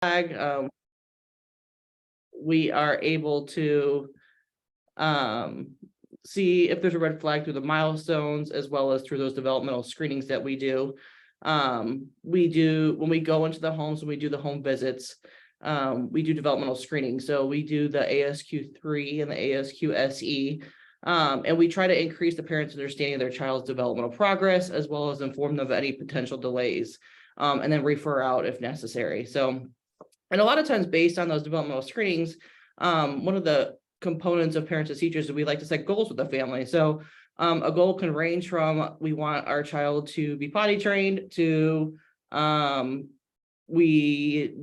flag. We are able to see if there's a red flag through the milestones as well as through those developmental screenings that we do. When we go into the homes, when we do the home visits, we do developmental screening. So we do the ASQ3 and the ASQ-SE. And we try to increase the parents' understanding of their child's developmental progress, as well as inform them of any potential delays, and then refer out if necessary. So, and a lot of times based on those developmental screenings, one of the components of parents as teachers is we like to set goals with the family. So a goal can range from we want our child to be potty trained to we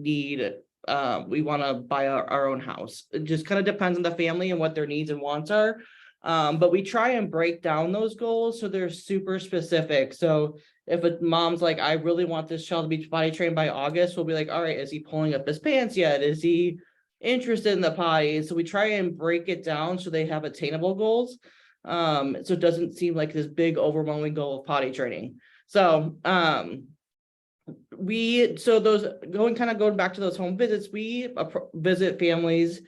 want to buy our own house. It just kind of depends on the family and what their needs and wants are. But we try and break down those goals so they're super specific. So if a mom's like, I really want this child to be potty trained by August, we'll be like, all right, is he pulling up his pants yet? Is he interested in the potty? So we try and break it down so they have attainable goals. So it doesn't seem like this big overwhelming goal of potty training. So going back to those home visits, we visit families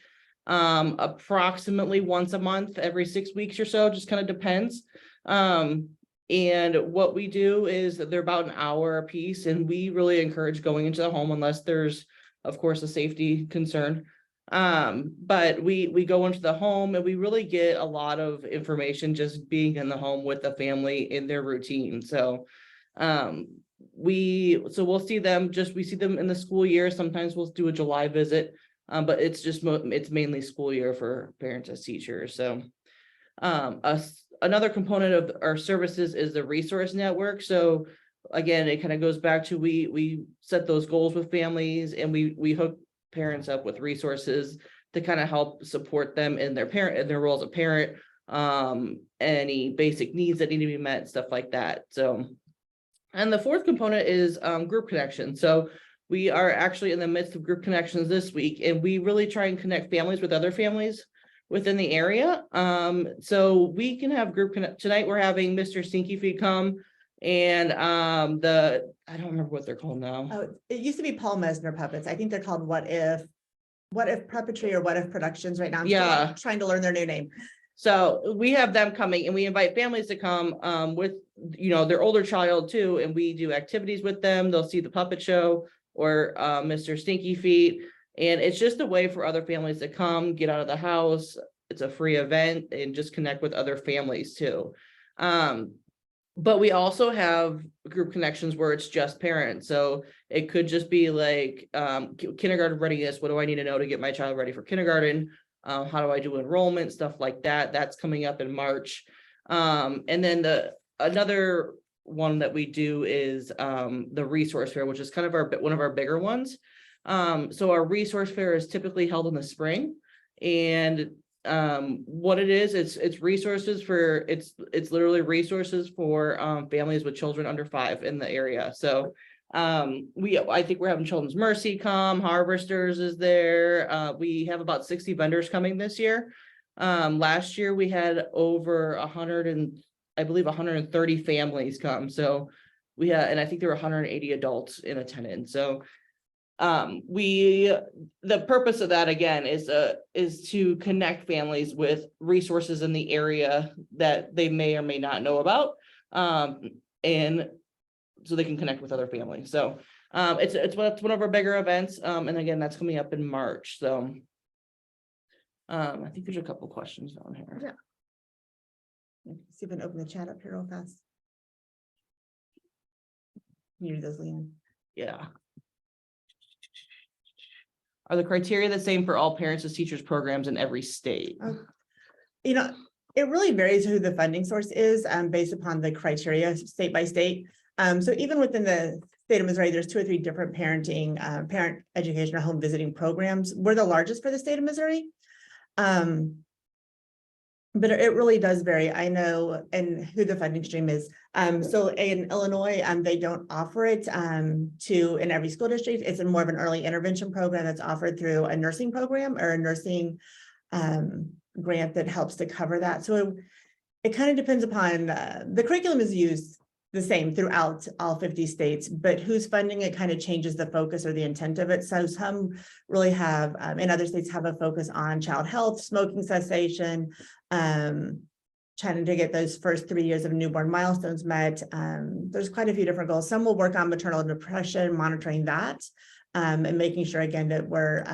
approximately once a month, every 6 weeks or so, just kind of depends. And what we do is that they're about an hour a piece, and we really encourage going into the home unless there's, of course, a safety concern. But we go into the home and we really get a lot of information just being in the home with the family in their routine. So we'll see them we see them in the school year. Sometimes we'll do a July visit, but it's mainly school year for parents as teachers. So another component of our services is the resource network. So again, it kind of goes back to we set those goals with families, and we hook parents up with resources to kind of help support them in their role as a parent, any basic needs that need to be met, stuff like that. So, and the fourth component is group connection. So we are actually in the midst of group connections this week, and we really try and connect families with other families within the area. So we can have tonight we're having Mr. Stinky Feet come, and I don't remember what they're called now. Oh, it used to be Paul Mesner Puppets. I think they're called What If Puppetry or What If Productions right now. I'm still trying to learn their new name. So we have them coming, and we invite families to come with their older child too, and we do activities with them. They'll see the puppet show or Mr. Stinky Feet, and it's just a way for other families to come, get out of the house. It's a free event, and just connect with other families too. But we also have group connections where it's just parents. So it could just be like kindergarten readiness. What do I need to know to get my child ready for kindergarten? How do I do enrollment? Stuff like that. That's coming up in March. And then another one that we do is the resource fair, which is kind of one of our bigger ones. So our resource fair is typically held in the spring, and what it is, it's resources for it's literally resources for families with children under 5 in the area. So I think we're having Children's Mercy come, Harvesters is there. We have about 60 vendors coming this year. Last year we had over 130 families come. So and I think there were 180 adults in attendance. So the purpose of that again is to connect families with resources in the area that they may or may not know about, and so they can connect with other families. So it's one of our bigger events, and again, that's coming up in March. So I think there's a couple questions down here. Yeah. See if I can open the chat up here real fast. Can you do those, Leanne? Yeah. Are the criteria the same for all parents as teachers programs in every state? It really varies who the funding source is based upon the criteria state by state. So even within the state of Missouri, there's 2 or 3 different parent education or home visiting programs. We're the largest for the state of Missouri. But it really does vary. I know, and who the funding stream is. So in Illinois, they don't offer it in every school district. It's more of an early intervention program that's offered through a nursing program or a nursing grant that helps to cover that. So it kind of depends upon the curriculum is used the same throughout all 50 states, but who's funding it kind of changes the focus or the intent of it. So some really have, in other states, have a focus on child health, smoking cessation, trying to get those first 3 years of newborn milestones met. There's quite a few different goals. Some will work on maternal depression, monitoring that, and making sure again that we're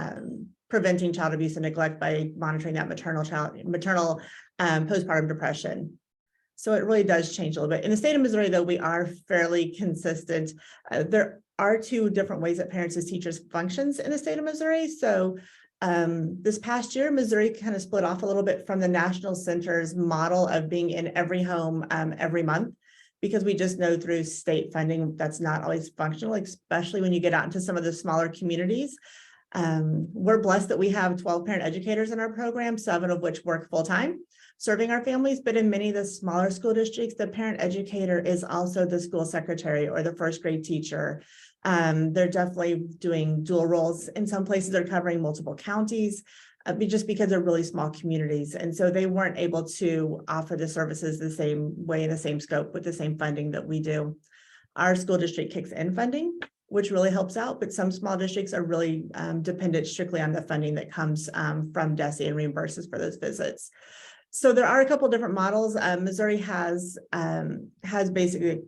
preventing child abuse and neglect by monitoring that maternal postpartum depression. So it really does change a little bit. In the state of Missouri, though, we are fairly consistent. There are two different ways that parents as teachers functions in the state of Missouri. So this past year, Missouri kind of split off a little bit from the National Center's model of being in every home every month, because we just know through state funding that's not always functional, especially when you get out into some of the smaller communities. We're blessed that we have 12 parent educators in our program, 7 of which work full-time serving our families, but in many of the smaller school districts, the parent educator is also the school secretary or the first grade teacher. They're definitely doing dual roles. In some places, they're covering multiple counties, just because they're really small communities. And so they weren't able to offer the services the same way in the same scope with the same funding that we do. Our school district kicks in funding, which really helps out, but some small districts are really dependent strictly on the funding that comes from DESE and reimburses for those visits. So there are a couple different models. Missouri has basically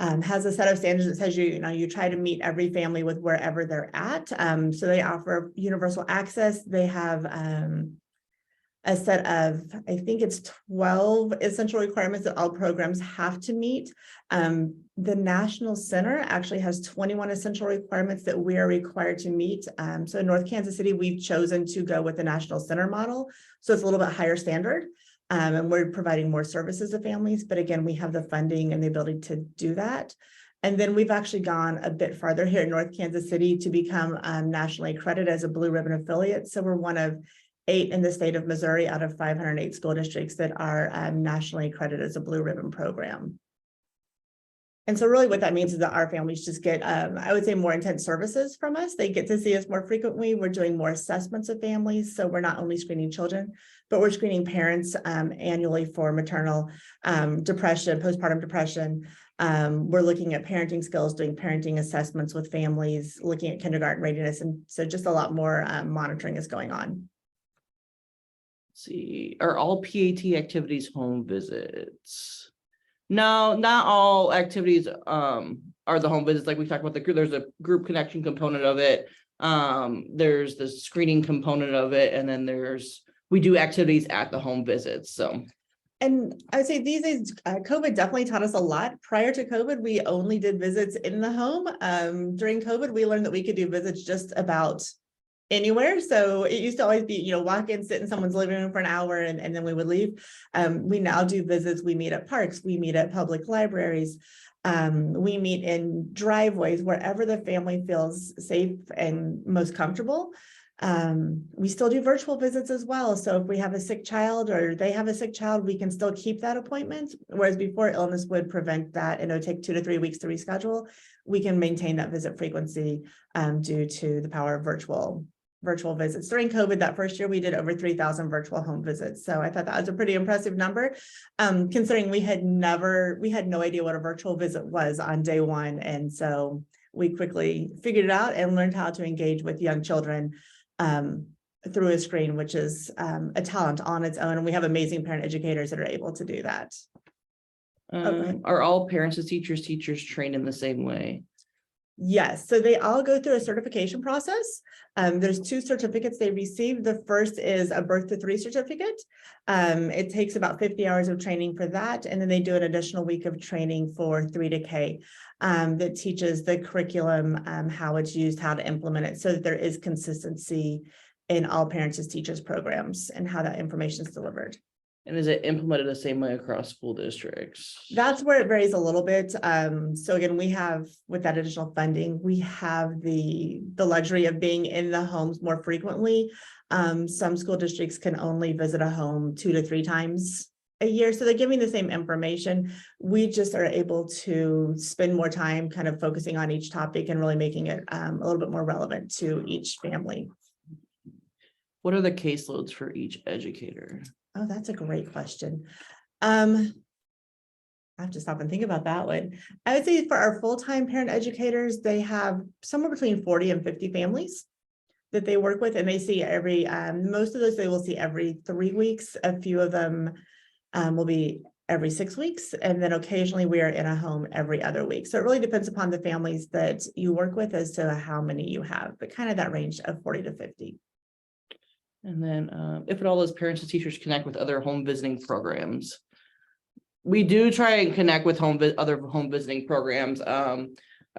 has a set of standards that says you try to meet every family with wherever they're at. So they offer universal access. They have a set of, I think it's 12 essential requirements that all programs have to meet. The National Center actually has 21 essential requirements that we are required to meet. So in North Kansas City, we've chosen to go with the National Center model. So it's a little bit higher standard. And we're providing more services to families. But again, we have the funding and the ability to do that. And then we've actually gone a bit farther here in North Kansas City to become nationally accredited as a Blue Ribbon affiliate. So we're one of 8 in the state of Missouri out of 508 school districts that are nationally accredited as a Blue Ribbon program. And so really what that means is that our families just get, I would say, more intense services from us. They get to see us more frequently. We're doing more assessments of families. So we're not only screening children, but we're screening parents annually for maternal depression, postpartum depression. We're looking at parenting skills, doing parenting assessments with families, looking at kindergarten readiness. And so just a lot more monitoring is going on. Let's see, are all PAT activities home visits? No, not all activities are the home visits. Like we talked about the group, there's a group connection component of it. There's the screening component of it, and then we do activities at the home visits. So, and I would say these days, COVID definitely taught us a lot. Prior to COVID, we only did visits in the home. During COVID, we learned that we could do visits just about anywhere. So it used to always be, walk in, sit in someone's living room for an hour, and then we would leave. We now do visits. We meet at parks. We meet at public libraries. We meet in driveways, wherever the family feels safe and most comfortable. We still do virtual visits as well. So if we have a sick child or they have a sick child, we can still keep that appointment. Whereas before, illness would prevent that and it would take 2 to 3 weeks to reschedule. We can maintain that visit frequency due to the power of virtual visits. During COVID, that first year, we did over 3,000 virtual home visits. So I thought that was a pretty impressive number, considering we had no idea what a virtual visit was on day one. And so we quickly figured it out and learned how to engage with young children through a screen, which is a talent on its own. And we have amazing parent educators that are able to do that. Are all parents as teachers trained in the same way? Yes, so they all go through a certification process. There's 2 certificates they receive. The first is a birth to 3 certificate. It takes about 50 hours of training for that. And then they do an additional week of training for 3 to K that teaches the curriculum, how it's used, how to implement it, so that there is consistency in all parents as teachers programs and how that information is delivered. And is it implemented the same way across school districts? That's where it varies a little bit. So again, we have, with that additional funding, we have the luxury of being in the homes more frequently. Some school districts can only visit a home 2 to 3 times a year. So they're giving the same information. We just are able to spend more time kind of focusing on each topic and really making it a little bit more relevant to each family. What are the caseloads for each educator? Oh, that's a great question. I have to stop and think about that one. I would say for our full-time parent educators, they have somewhere between 40 and 50 families that they work with, and they see every, most of those they will see every 3 weeks. A few of them will be every 6 weeks, and then occasionally we are in a home every other week. So it really depends upon the families that you work with as to how many you have, but kind of that range of 40 to 50. And then if at all, those parents and teachers connect with other home visiting programs. We do try and connect with other home visiting programs. A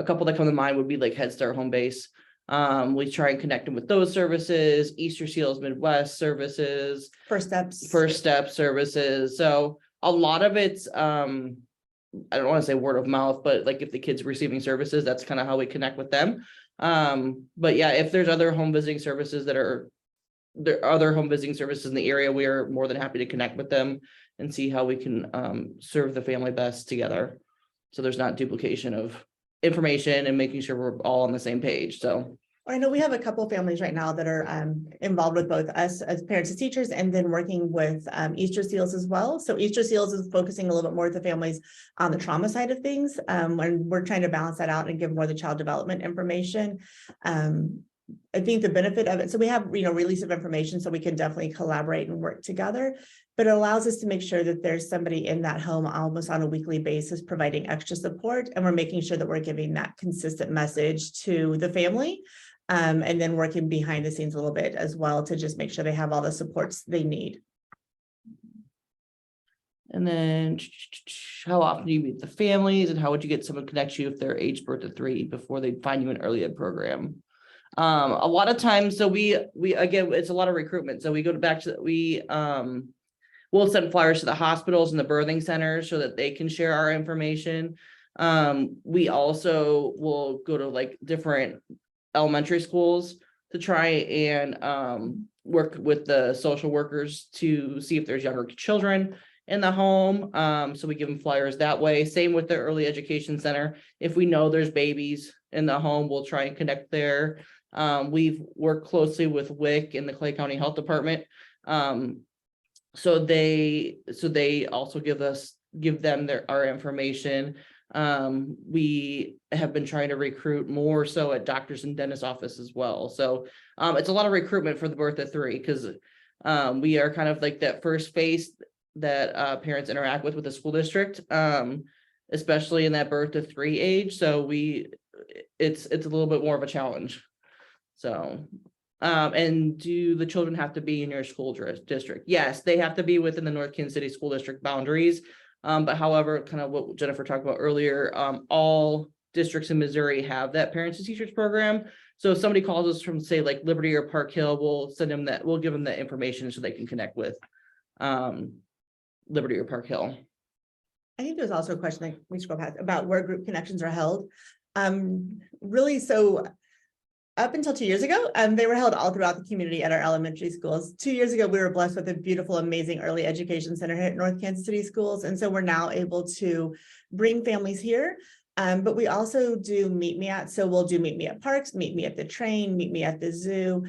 couple that come to mind would be like Head Start Home Base. We try and connect them with those services, Easter Seals Midwest services, First Steps. First Step services. So a lot of it's I don't want to say word of mouth, but like if the kids are receiving services, that's kind of how we connect with them. But yeah, if there's other home visiting services there are other home visiting services in the area, we are more than happy to connect with them and see how we can serve the family best together. So there's not duplication of information and making sure we're all on the same page. So I know we have a couple of families right now that are involved with both us as parents and teachers, and then working with Easter Seals as well. So Easter Seals is focusing a little bit more with the families on the trauma side of things. When we're trying to balance that out and give more of the child development information. I think the benefit of it, so we have, release of information, so we can definitely collaborate and work together, but it allows us to make sure that there's somebody in that home almost on a weekly basis providing extra support, and we're making sure that we're giving that consistent message to the family, and then working behind the scenes a little bit as well to just make sure they have all the supports they need. and then how often do you meet the families, and how would you get someone to connect you if they're age birth to 3 before they find you an early ed program? A lot of times, so we again, it's a lot of recruitment. So we go back to we'll send flyers to the hospitals and the birthing centers so that they can share our information. We also will go to like different elementary schools to try and work with the social workers to see if there's younger children in the home. So we give them flyers that way. Same with the early education center. If we know there's babies in the home, we'll try and connect there. We've worked closely with WIC and the Clay County Health Department. So they also give them our information. We have been trying to recruit more so at doctors and dentist office as well. So it's a lot of recruitment for the birth of 3, because we are kind of like that first face that parents interact with the school district, especially in that birth to 3 age. So it's a little bit more of a challenge. So, and do the children have to be in your school district? Yes, they have to be within the North Kansas City School District boundaries. But however, kind of what Jennifer talked about earlier, all districts in Missouri have that parents and teachers program. So if somebody calls us from, say, like Liberty or Park Hill, we'll give them that information so they can connect with Liberty or Park Hill. I think there's also a question that we should go past about where group connections are held. Really, so up until 2 years ago, they were held all throughout the community at our elementary schools. 2 years ago, we were blessed with a beautiful, amazing early education center here at North Kansas City Schools. And so we're now able to bring families here. But we also do meet me at, so we'll do meet me at parks, meet me at the train, meet me at the zoo.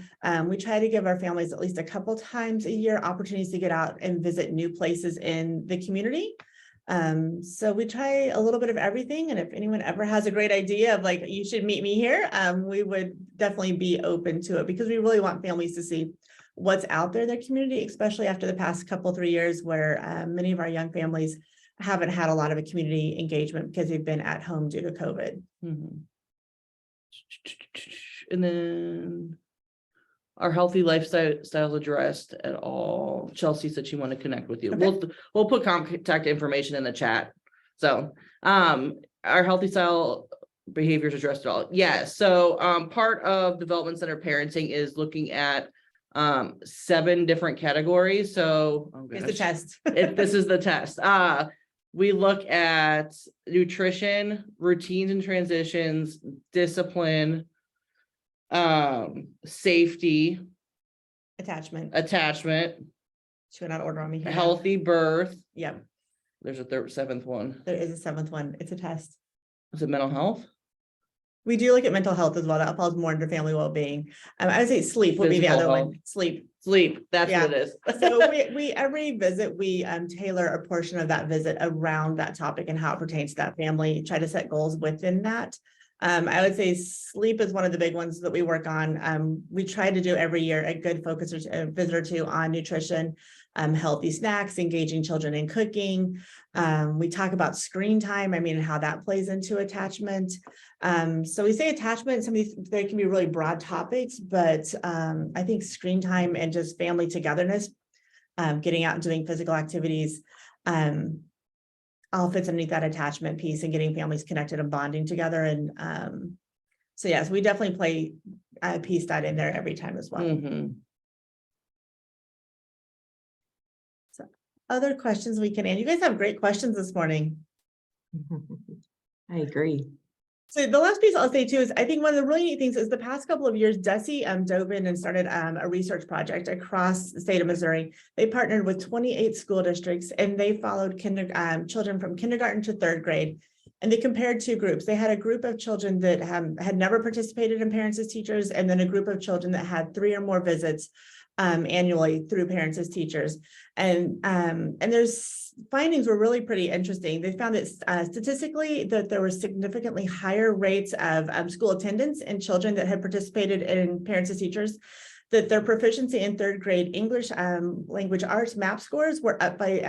We try to give our families at least a couple times a year opportunities to get out and visit new places in the community. So we try a little bit of everything. And if anyone ever has a great idea of like, you should meet me here, we would definitely be open to it, because we really want families to see what's out there in their community, especially after the past 3 years where many of our young families haven't had a lot of a community engagement because they've been at home due to COVID. Mm-hmm. And then our healthy lifestyle addressed at all. Chelsea said she wanted to connect with you. Okay. We'll put contact information in the chat. So our healthy style behaviors addressed at all. Yes. So part of development center parenting is looking at 7 different categories. So Here's the test. if this is the test. We look at nutrition, routines and transitions, discipline, safety, Attachment. Should not order on me here. healthy birth. Yep, There's a 7th one. there is a 7th one. It's a test. Is it mental health? We do look at mental health as well. That falls more under family well-being. I would say sleep would be the Physical other health. one. Sleep. Sleep, that's Yeah. what it is. So we every visit, we tailor a portion of that visit around that topic and how it pertains to that family, try to set goals within that. I would say sleep is one of the big ones that we work on. We try to do every year a good focus or a visit or two on nutrition, healthy snacks, engaging children in cooking. We talk about screen time, I mean, how that plays into attachment. So we say attachment, some of these, they can be really broad topics, but I think screen time and just family togetherness, getting out and doing physical activities, all fits underneath that attachment piece and getting families connected and bonding together. And so yes, we definitely play a piece that in there every time as well. Mhm. So other questions we can, and you guys have great questions this morning. I agree. So the last piece I'll say too is I think one of the really neat things is the past couple of years, DESE dove in and started a research project across the state of Missouri. They partnered with 28 school districts and they followed children from kindergarten to third grade. And they compared two groups. They had a group of children that had never participated in Parents as Teachers, and then a group of children that had 3 or more visits annually through Parents as Teachers. And there's findings were really pretty interesting. They found that statistically that there were significantly higher rates of school attendance in children that had participated in Parents as Teachers, that their proficiency in third grade English language arts MAP scores were up by,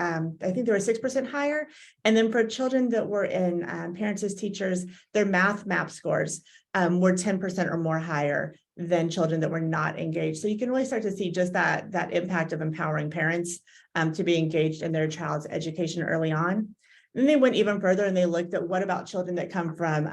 I think they were 6% higher. And then for children that were in Parents as Teachers, their math MAP scores were 10% or more higher than children that were not engaged. So you can really start to see just that impact of empowering parents to be engaged in their child's education early on. Then they went even further and they looked at what about children that come from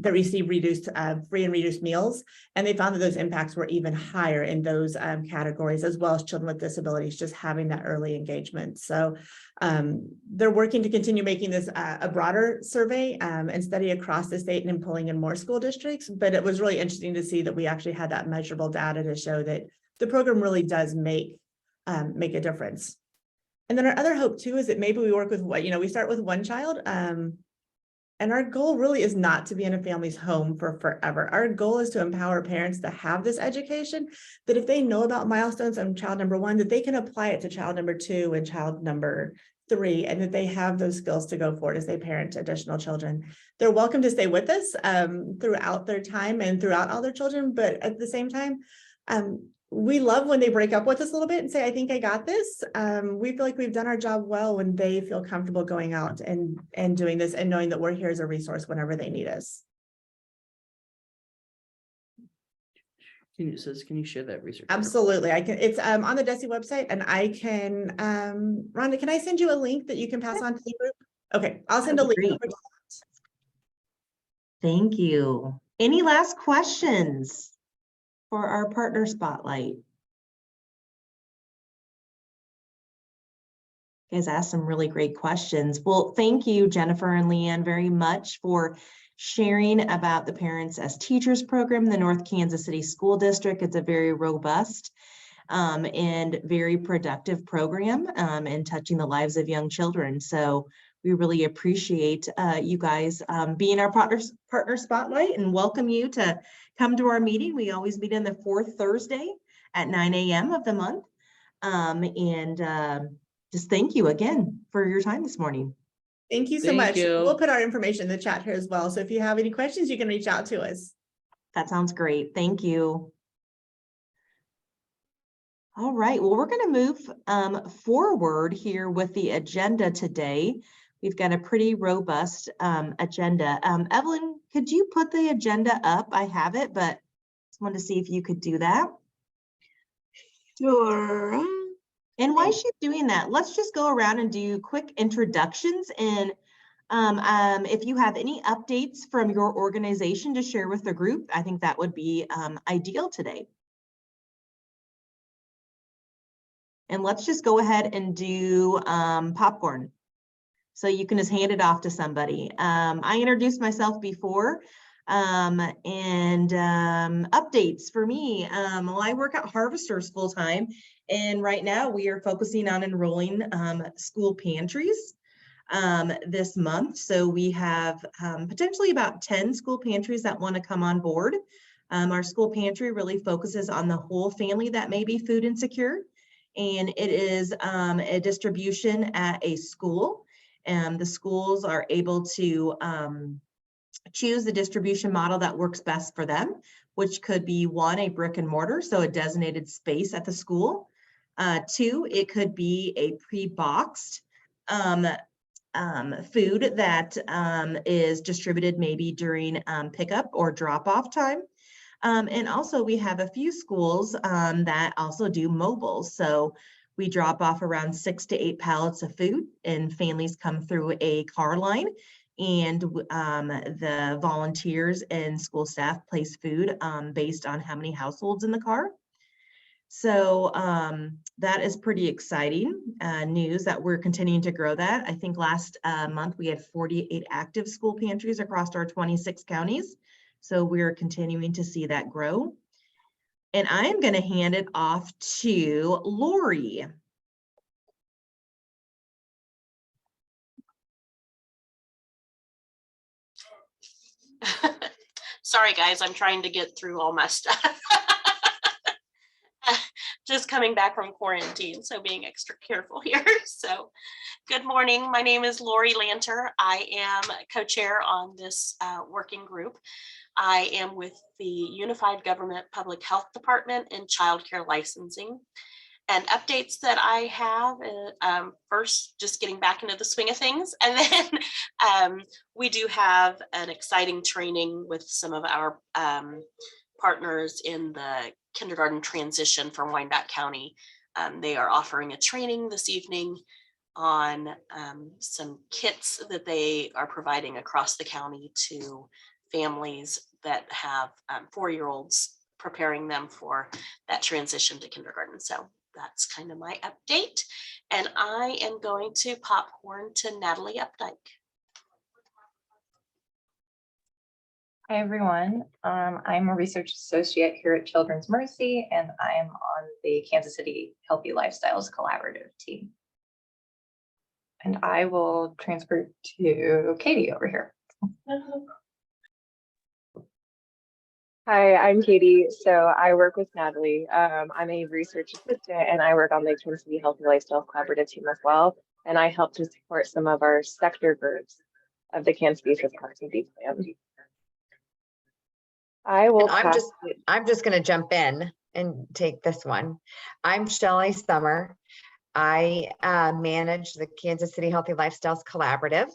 that receive reduced free and reduced meals, and they found that those impacts were even higher in those categories, as well as children with disabilities, just having that early engagement. So they're working to continue making this a broader survey and study across the state and pulling in more school districts. But it was really interesting to see that we actually had that measurable data to show that the program really does make a difference. And then our other hope too is that maybe we work with we start with one child, and our goal really is not to be in a family's home for forever. Our goal is to empower parents to have this education, that if they know about milestones on child number 1, that they can apply it to child number 2 and child number 3, and that they have those skills to go forward as they parent additional children. They're welcome to stay with us throughout their time and throughout all their children, but at the same time, we love when they break up with us a little bit and say, I think I got this. We feel like we've done our job well when they feel comfortable going out and doing this and knowing that we're here as a resource whenever they need us. Can you share that research? Absolutely. I can. It's on the DESE website, and I can, Rhonda, can I send you a link that you can pass on to the group? Okay, I'll send a link. Great. Thank you. Any last questions for our partner spotlight? You guys asked some really great questions. Well, thank you, Jennifer and Leanne, very much for sharing about the Parents as Teachers program in the North Kansas City School District. It's a very robust and very productive program and touching the lives of young children. So we really appreciate you guys being our partner spotlight, and welcome you to come to our meeting. We always meet on the 4th Thursday at 9 a.m. of the month. Just thank you again for your time this morning. Thank you so Thank much. you. We'll put our information in the chat here as well. So if you have any questions, you can reach out to us. That sounds great. Thank you. All right, well, we're going to move forward here with the agenda today. We've got a pretty robust agenda. Evelyn, could you put the agenda up? I have it, but just wanted to see if you could do that. Sure. And while she's doing that, let's just go around and do quick introductions. And if you have any updates from your organization to share with the group, I think that would be ideal today. And let's just go ahead and do popcorn. So you can just hand it off to somebody. I introduced myself before, and updates for me. Well, I work at Harvesters full time, and right now we are focusing on enrolling school pantries this month. So we have potentially about 10 school pantries that want to come on board. Our school pantry really focuses on the whole family that may be food insecure. And it is a distribution at a school. And the schools are able to choose the distribution model that works best for them, which could be one, a brick and mortar, so a designated space at the school. Two, it could be a pre-boxed food that is distributed maybe during pickup or drop-off time. And also we have a few schools that also do mobile. So we drop off around 6 to 8 pallets of food and families come through a car line, and the volunteers and school staff place food based on how many households in the car. So that is pretty exciting news that we're continuing to grow that. I think last month we had 48 active school pantries across our 26 counties. So we're continuing to see that grow. And I am going to hand it off to Lori. Sorry, guys, I'm trying to get through all my stuff. Just coming back from quarantine, so being extra careful here. So good morning. My name is Lori Lanter. I am co-chair on this working group. I am with the Unified Government Public Health Department and Child Care Licensing. And updates that I have, first, just getting back into the swing of things. And then we do have an exciting training with some of our partners in the kindergarten transition from Wyandotte County. They are offering a training this evening on some kits that they are providing across the county to families that have 4-year-olds, preparing them for that transition to kindergarten. So that's kind of my update. And I am going to popcorn to Natalie Updike. Hi, everyone. I'm a research associate here at Children's Mercy, and I am on the Kansas City Healthy Lifestyles Collaborative team. And I will transfer to Katie over here. Hi, I'm Katie. So I work with Natalie. I'm a research assistant and I work on the Kansas City Healthy Lifestyle Collaborative team as well. And I help to support some of our sector groups of the Kansas City Responsibility Plan. I will And I'm just going to jump in and take this one. I'm Shelley Summer. I manage the Kansas City Healthy Lifestyles Collaborative.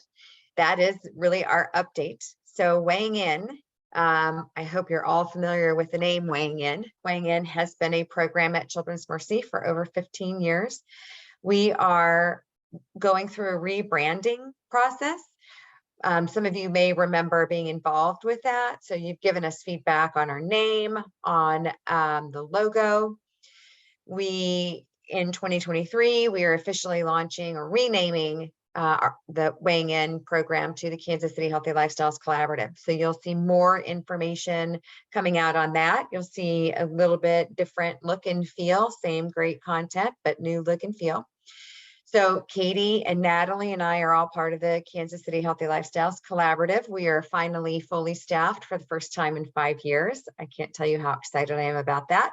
That is really our update. So weighing in, I hope you're all familiar with the name Weighing In. Weighing In has been a program at Children's Mercy for over 15 years. We are going through a rebranding process. Some of you may remember being involved with that. So you've given us feedback on our name, on the logo. In 2023, we are officially launching or renaming the Weighing In program to the Kansas City Healthy Lifestyles Collaborative. So you'll see more information coming out on that. You'll see a little bit different look and feel, same great content, but new look and feel. So Katie and Natalie and I are all part of the Kansas City Healthy Lifestyles Collaborative. We are finally fully staffed for the first time in 5 years. I can't tell you how excited I am about that.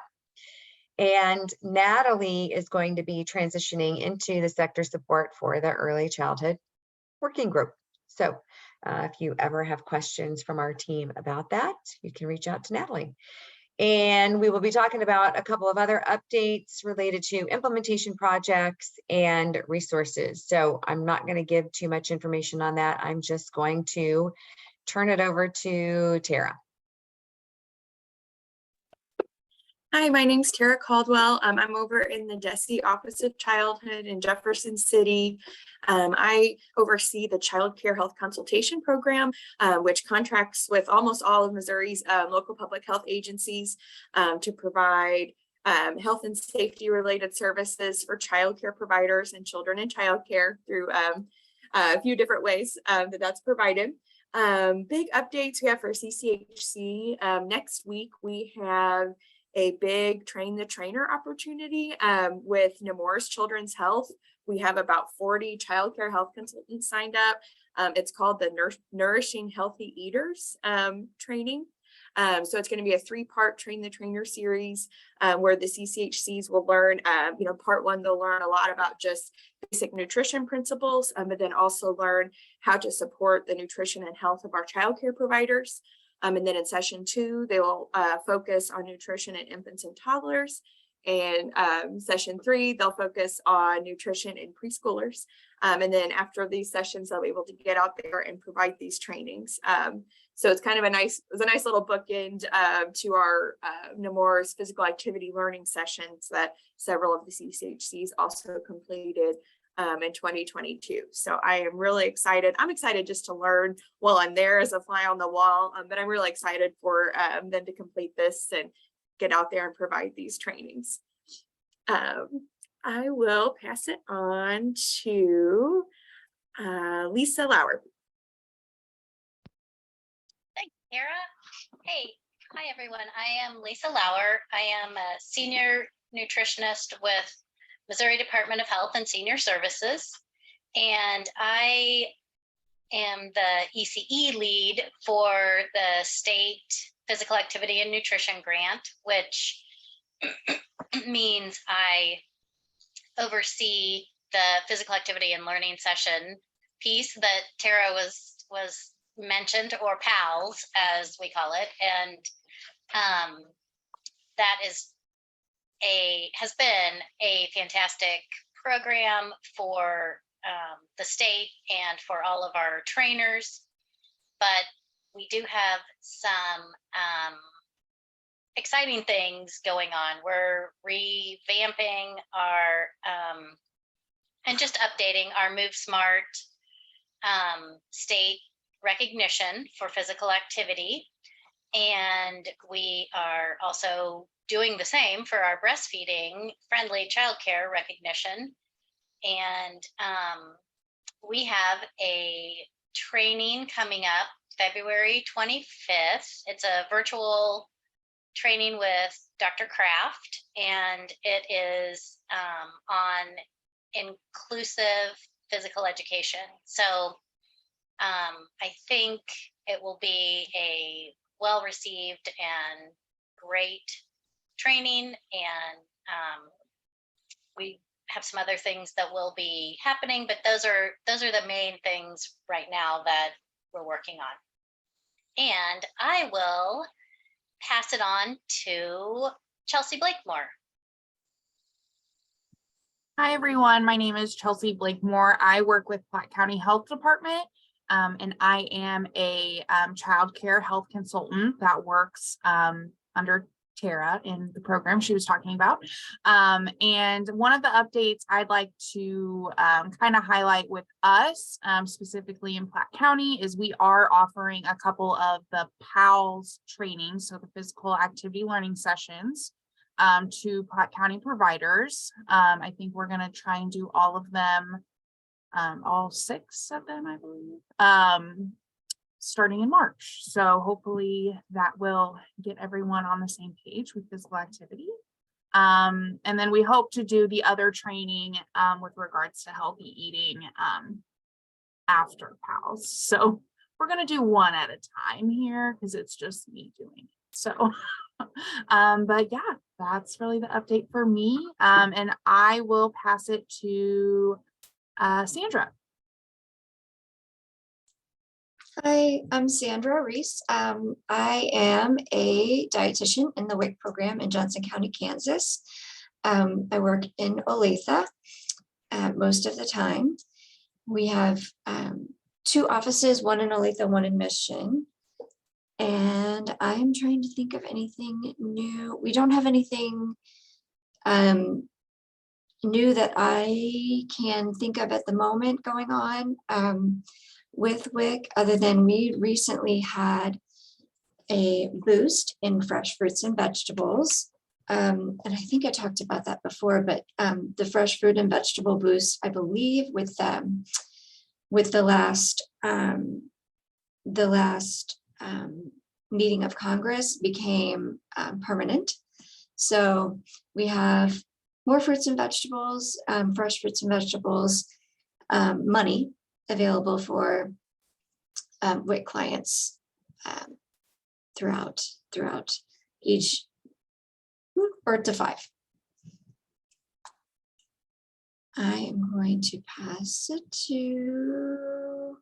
And Natalie is going to be transitioning into the sector support for the early childhood working group. So if you ever have questions from our team about that, you can reach out to Natalie. And we will be talking about a couple of other updates related to implementation projects and resources. So I'm not going to give too much information on that. I'm just going to turn it over to Tara. Hi, my name's Tara Caldwell. I'm over in the DESE Office of Childhood in Jefferson City. I oversee the Child Care Health Consultation Program, which contracts with almost all of Missouri's local public health agencies to provide health and safety related services for child care providers and children in child care through a few different ways that's provided. Big updates we have for CCHC. Next week, we have a big train the trainer opportunity with Nemours Children's Health. We have about 40 childcare health consultants signed up. It's called the Nourishing Healthy Eaters training. So it's going to be a 3-part Train the Trainer series where the CCHCs will learn, part 1, they'll learn a lot about just basic nutrition principles, but then also learn how to support the nutrition and health of our childcare providers. And then in session 2, they will focus on nutrition in infants and toddlers. And session 3, they'll focus on nutrition in preschoolers. And then after these sessions, they'll be able to get out there and provide these trainings. So it's kind of a nice little bookend to our Nemours physical activity learning sessions that several of the CCHCs also completed in 2022. So I am really excited. I'm excited just to learn while I'm there as a fly on the wall, but I'm really excited for them to complete this and get out there and provide these trainings. I will pass it on to Lisa Lauer. Thanks, Tara. Hey, hi everyone. I am Lisa Lauer. I am a senior nutritionist with Missouri Department of Health and Senior Services, and I am the ECE lead for the state physical activity and nutrition grant, which means I oversee the physical activity and learning session piece that Tara was mentioned, or PALS as we call it, and that has been a fantastic program for the state and for all of our trainers, but we do have some exciting things going on. We're revamping our and just updating our Move Smart state recognition for physical activity. And we are also doing the same for our breastfeeding friendly childcare recognition. And we have a training coming up February 25th. It's a virtual training with Dr. Kraft, and it is on inclusive physical education. So I think it will be a well-received and great training, and we have some other things that will be happening, but those are the main things right now that we're working on. And I will pass it on to Chelsea Blakemore. Hi, everyone. My name is Chelsea Blakemore. I work with Platte County Health Department, and I am a child care health consultant that works under Tara in the program she was talking about. And one of the updates I'd like to kind of highlight with us, specifically in Platte County, is we are offering a couple of the PALS trainings, so the physical activity learning sessions, to Platte County providers. I think we're going to try and do all of them, all 6 of them, I believe, starting in March. So hopefully that will get everyone on the same page with physical activity. And then we hope to do the other training with regards to healthy eating after PALS. So we're going to do one at a time here because it's just me doing it. So, but yeah, that's really the update for me. And I will pass it to Sandra. Hi, I'm Sandra Reese. I am a dietitian in the WIC program in Johnson County, Kansas. I work in Olathe most of the time. We have 2 offices, one in Olathe, one in Mission. And I'm trying to think of anything new. We don't have anything new that I can think of at the moment going on with WIC, other than we recently had a boost in fresh fruits and vegetables. And I think I talked about that before, but the fresh fruit and vegetable boost, I believe with the last meeting of Congress became permanent. So we have more fruits and vegetables, fresh fruits and vegetables, money available for WIC clients throughout each birth to 5. I am going to pass it to,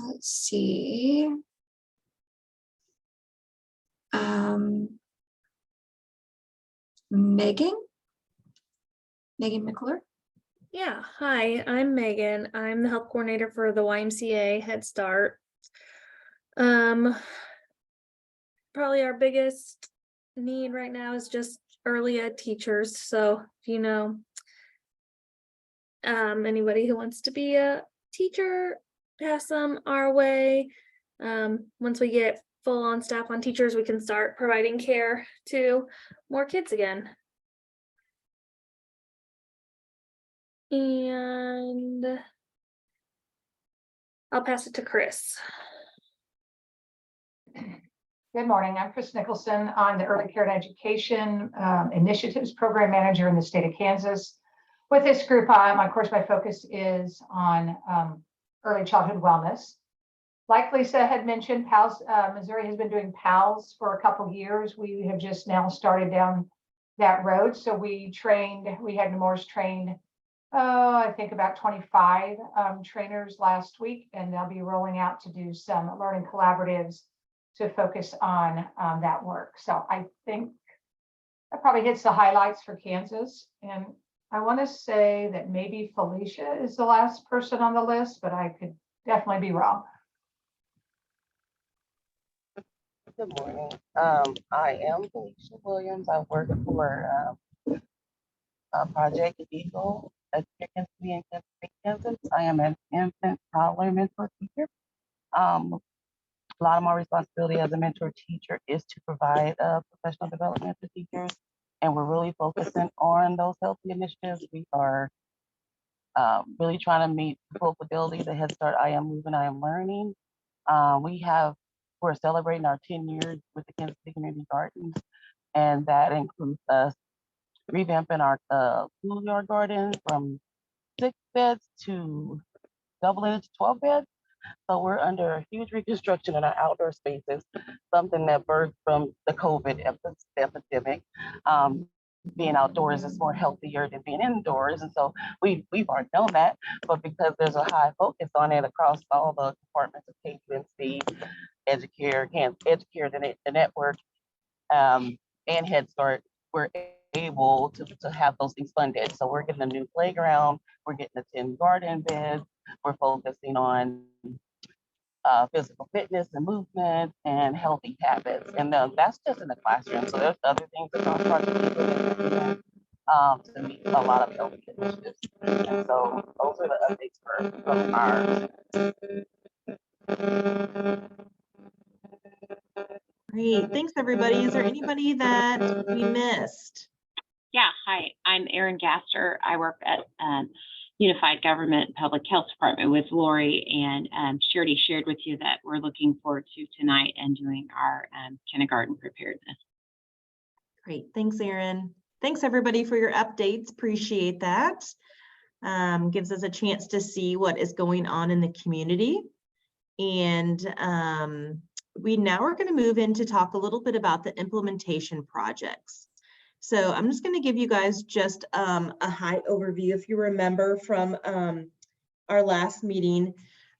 let's see. Megan McClure. Yeah, hi, I'm Megan. I'm the health coordinator for the YMCA Head Start. Probably our biggest need right now is just early ed teachers. So, you know, anybody who wants to be a teacher, pass them our way. Once we get full on staff on teachers, we can start providing care to more kids again. And I'll pass it to Chris. Good morning. I'm Chris Nicholson. I'm the Early Care and Education Initiatives Program Manager in the state of Kansas. With this group, my focus is on early childhood wellness. Like Lisa had mentioned, PALS, Missouri has been doing PALS for a couple of years. We have just now started down that road. So we had Nemours trained, I think about 25 trainers last week, and they'll be rolling out to do some learning collaboratives to focus on that work. So I think that probably hits the highlights for Kansas. And I want to say that maybe Felicia is the last person on the list, but I could definitely be wrong. Good morning. I am Felicia Williams. I work for Project Eagle at Kansas City in Kansas. I am an infant toddler mentor teacher. A lot of my responsibility as a mentor teacher is to provide professional development to teachers, and we're really focusing on those healthy initiatives. We are really trying to meet full fidelity, the Head Start, I Am Moving, I Am Learning. We're celebrating our 10 years with the Kansas City Community Gardens, and that includes us revamping our schoolyard garden from 6 beds to doubling it to 12 beds. So we're under a huge reconstruction in our outdoor spaces, something that birthed from the COVID epidemic. Being outdoors is more healthier than being indoors. And so we've already known that, but because there's a high focus on it across all the departments of KUNC, Educare, the network, and Head Start, we're able to have those things funded. So we're getting a new playground, we're getting the 10 garden beds, we're focusing on physical fitness and movement and healthy habits. And that's just in the classroom. So there's other things that are Project to meet a lot of healthy initiatives. And so those are the updates from our. Great, thanks everybody. Is there anybody that we missed? Yeah, hi, I'm Erin Gaster. I work at Unified Government Public Health Department with Lori, and she already shared with you that we're looking forward to tonight and doing our kindergarten preparedness. Great, thanks Erin. Thanks everybody for your updates, appreciate that. Gives us a chance to see what is going on in the community. And we now are going to move in to talk a little bit about the implementation projects. So I'm just going to give you guys just a high overview. If you remember from our last meeting,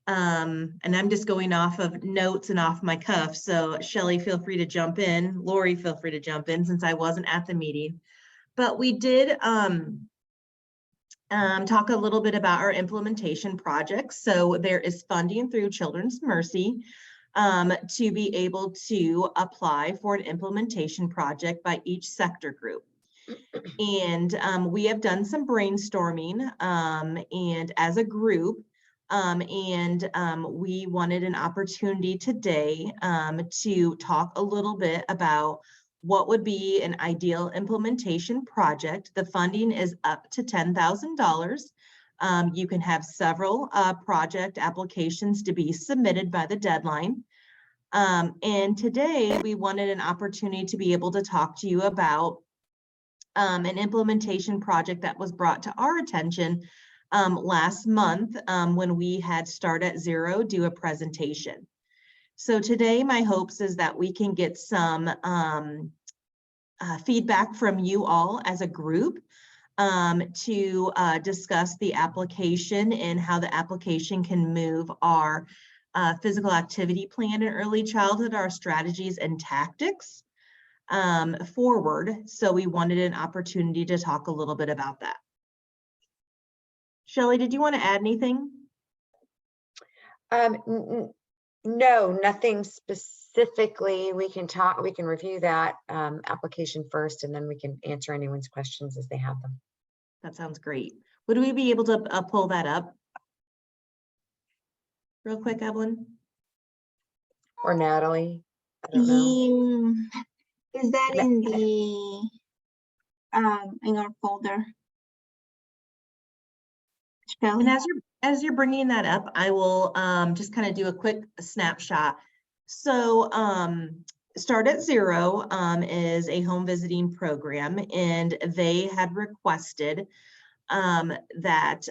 and I'm just going off of notes and off my cuff. So Shelly, feel free to jump in. Lori, feel free to jump in since I wasn't at the meeting. But we did talk a little bit about our implementation projects. So there is funding through Children's Mercy to be able to apply for an implementation project by each sector group. And we have done some brainstorming and as a group, we wanted an opportunity today to talk a little bit about what would be an ideal implementation project. The funding is up to $10,000. You can have several project applications to be submitted by the deadline. And today we wanted an opportunity to be able to talk to you about an implementation project that was brought to our attention last month when we had Start at Zero do a presentation. So today, my hopes is that we can get some feedback from you all as a group to discuss the application and how the application can move our physical activity plan in early childhood, our strategies and tactics forward. So we wanted an opportunity to talk a little bit about that. Shelley, did you want to add anything? No, nothing specifically. We can review that application first, and then we can answer anyone's questions as they have them. That sounds great. Would we be able to pull that up real quick, Evelyn? Or Natalie? I don't know. Is that in the in our folder? And as you're bringing that up, I will just kind of do a quick snapshot. So Start at Zero is a home visiting program, and they had requested that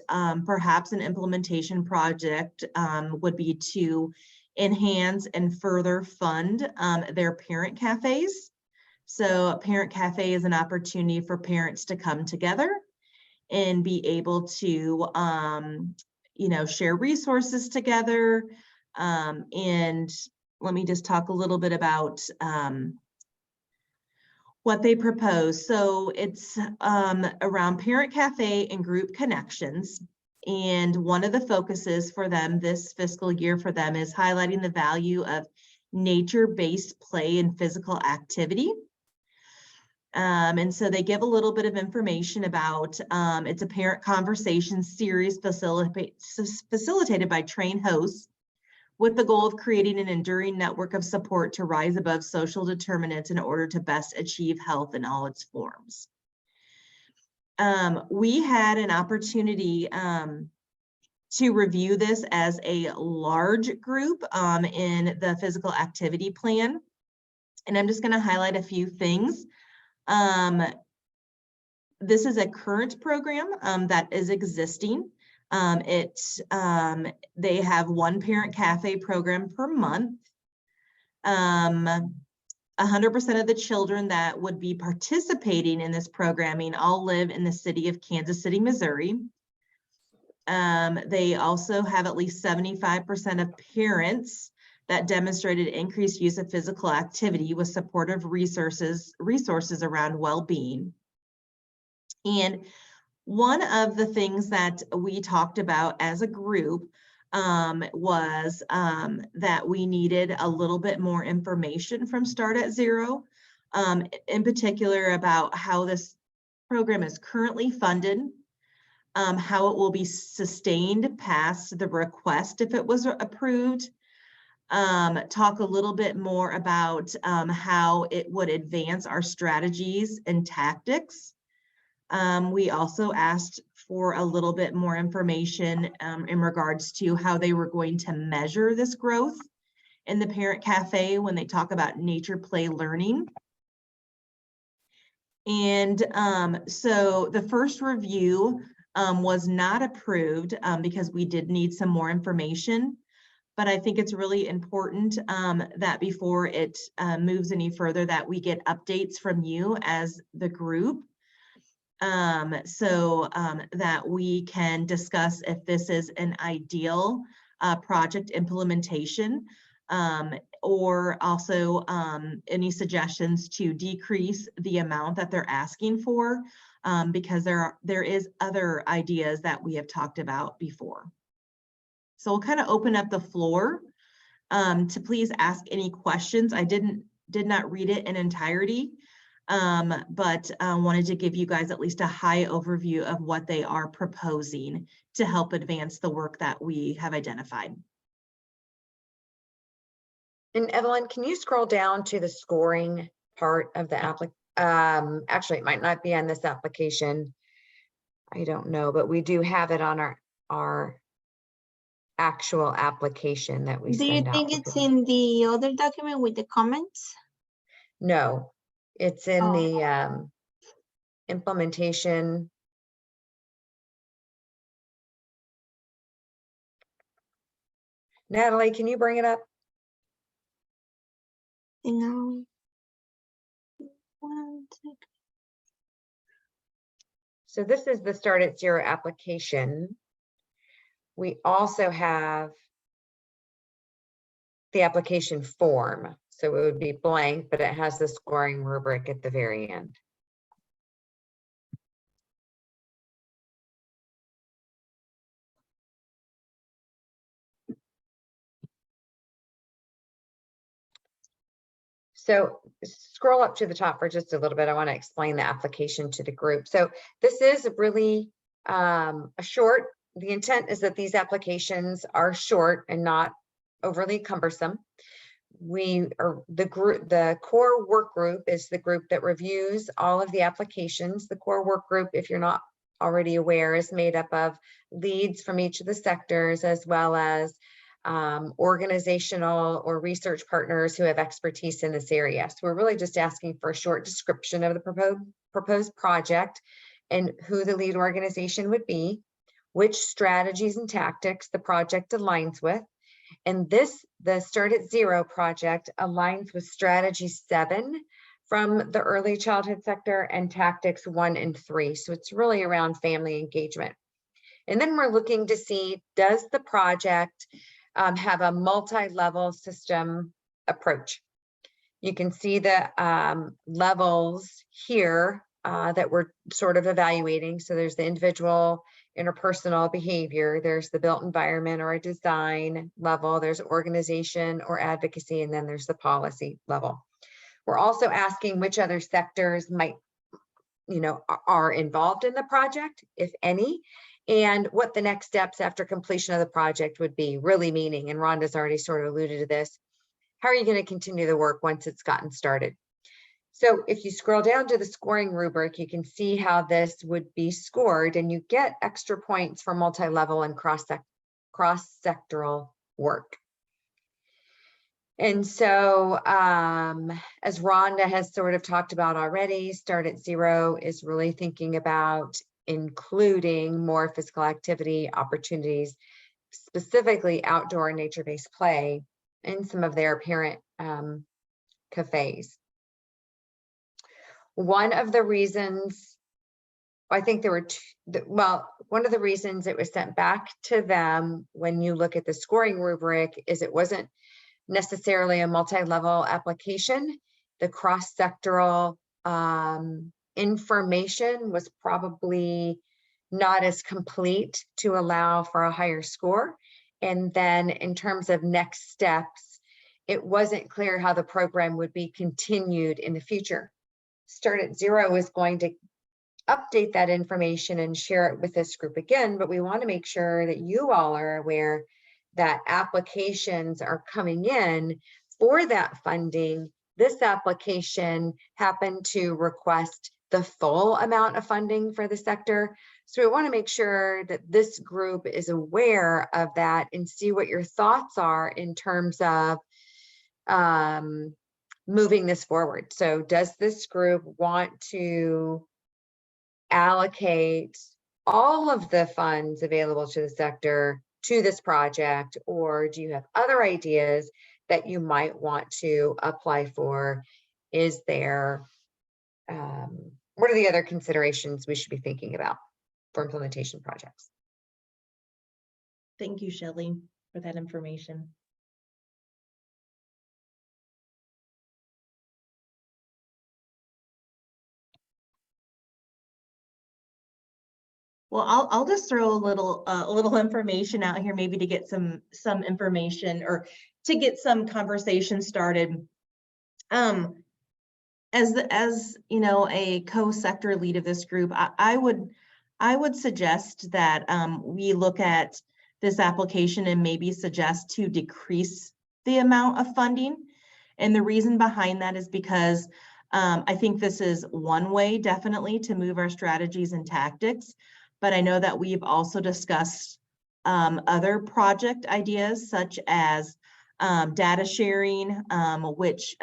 perhaps an implementation project would be to enhance and further fund their parent cafes. So a parent cafe is an opportunity for parents to come together and be able to, share resources together. And let me just talk a little bit about what they propose. So it's around parent cafe and group connections. And one of the focuses for them this fiscal year for them is highlighting the value of nature-based play and physical activity. And so they give a little bit of information about, it's a parent conversation series facilitated by trained hosts with the goal of creating an enduring network of support to rise above social determinants in order to best achieve health in all its forms. We had an opportunity to review this as a large group in the physical activity plan. And I'm just going to highlight a few things. This is a current program that is existing. They have one parent cafe program per month. 100% of the children that would be participating in this programming all live in the city of Kansas City, Missouri. They also have at least 75% of parents that demonstrated increased use of physical activity with supportive resources around well-being. And one of the things that we talked about as a group was that we needed a little bit more information from Start at Zero, in particular about how this program is currently funded, how it will be sustained past the request if it was approved, talk a little bit more about how it would advance our strategies and tactics. We also asked for a little bit more information in regards to how they were going to measure this growth in the parent cafe when they talk about nature play learning. And so the first review was not approved because we did need some more information. But I think it's really important that before it moves any further, that we get updates from you as the group. So that we can discuss if this is an ideal project implementation, or also any suggestions to decrease the amount that they're asking for, because there is other ideas that we have talked about before. So we'll kind of open up the floor to please ask any questions. I did not read it in entirety. But wanted to give you guys at least a high overview of what they are proposing to help advance the work that we have identified. And Evelyn, can you scroll down to the scoring part of the application? Actually, it might not be on this application. I don't know, but we do have it on our actual application that we send out. Do you think it's in the other document with the comments? No. It's in the implementation. Natalie, can you bring it up? And now, 1 second. So this is the Start at Zero application. We also have the application form. So it would be blank, but it has the scoring rubric at the very end. So scroll up to the top for just a little bit. I want to explain the application to the group. So this is really a short, the intent is that these applications are short and not overly cumbersome. We are the core work group is the group that reviews all of the applications. The core work group, if you're not already aware, is made up of leads from each of the sectors, as well as organizational or research partners who have expertise in this area. So we're really just asking for a short description of the proposed project and who the lead organization would be, which strategies and tactics the project aligns with. And the Start at Zero project aligns with strategy 7 from the early childhood sector and tactics 1 and 3. So it's really around family engagement. And then we're looking to see, does the project have a multi-level system approach? You can see the levels here that we're sort of evaluating. So there's the individual interpersonal behavior, there's the built environment or a design level, there's organization or advocacy, and then there's the policy level. We're also asking which other sectors might, are involved in the project, if any, and what the next steps after completion of the project would be, really meaning, and Rhonda's already sort of alluded to this, how are you going to continue the work once it's gotten started? So if you scroll down to the scoring rubric, you can see how this would be scored, and you get extra points for multi-level and cross-sectoral work. And so as Rhonda has sort of talked about already, Start at Zero is really thinking about including more physical activity opportunities, specifically outdoor nature-based play in some of their parent cafes. One of the reasons, I think there were one of the reasons it was sent back to them when you look at the scoring rubric is it wasn't necessarily a multi-level application. The cross-sectoral information was probably not as complete to allow for a higher score. And then in terms of next steps, it wasn't clear how the program would be continued in the future. Start at Zero is going to update that information and share it with this group again, but we want to make sure that you all are aware that applications are coming in for that funding. This application happened to request the full amount of funding for the sector. So we want to make sure that this group is aware of that and see what your thoughts are in terms of moving this forward. So does this group want to allocate all of the funds available to the sector to this project, or do you have other ideas that you might want to apply for? Is there, what are the other considerations we should be thinking about for implementation projects? Thank you, Shelley, for that information. Well, I'll just throw a little information out here, maybe to get some information or to get some conversation started. As you know, a co-sector lead of this group, I would suggest that we look at this application and maybe suggest to decrease the amount of funding. And the reason behind that is because I think this is one way definitely to move our strategies and tactics. But I know that we've also discussed other project ideas such as data sharing, which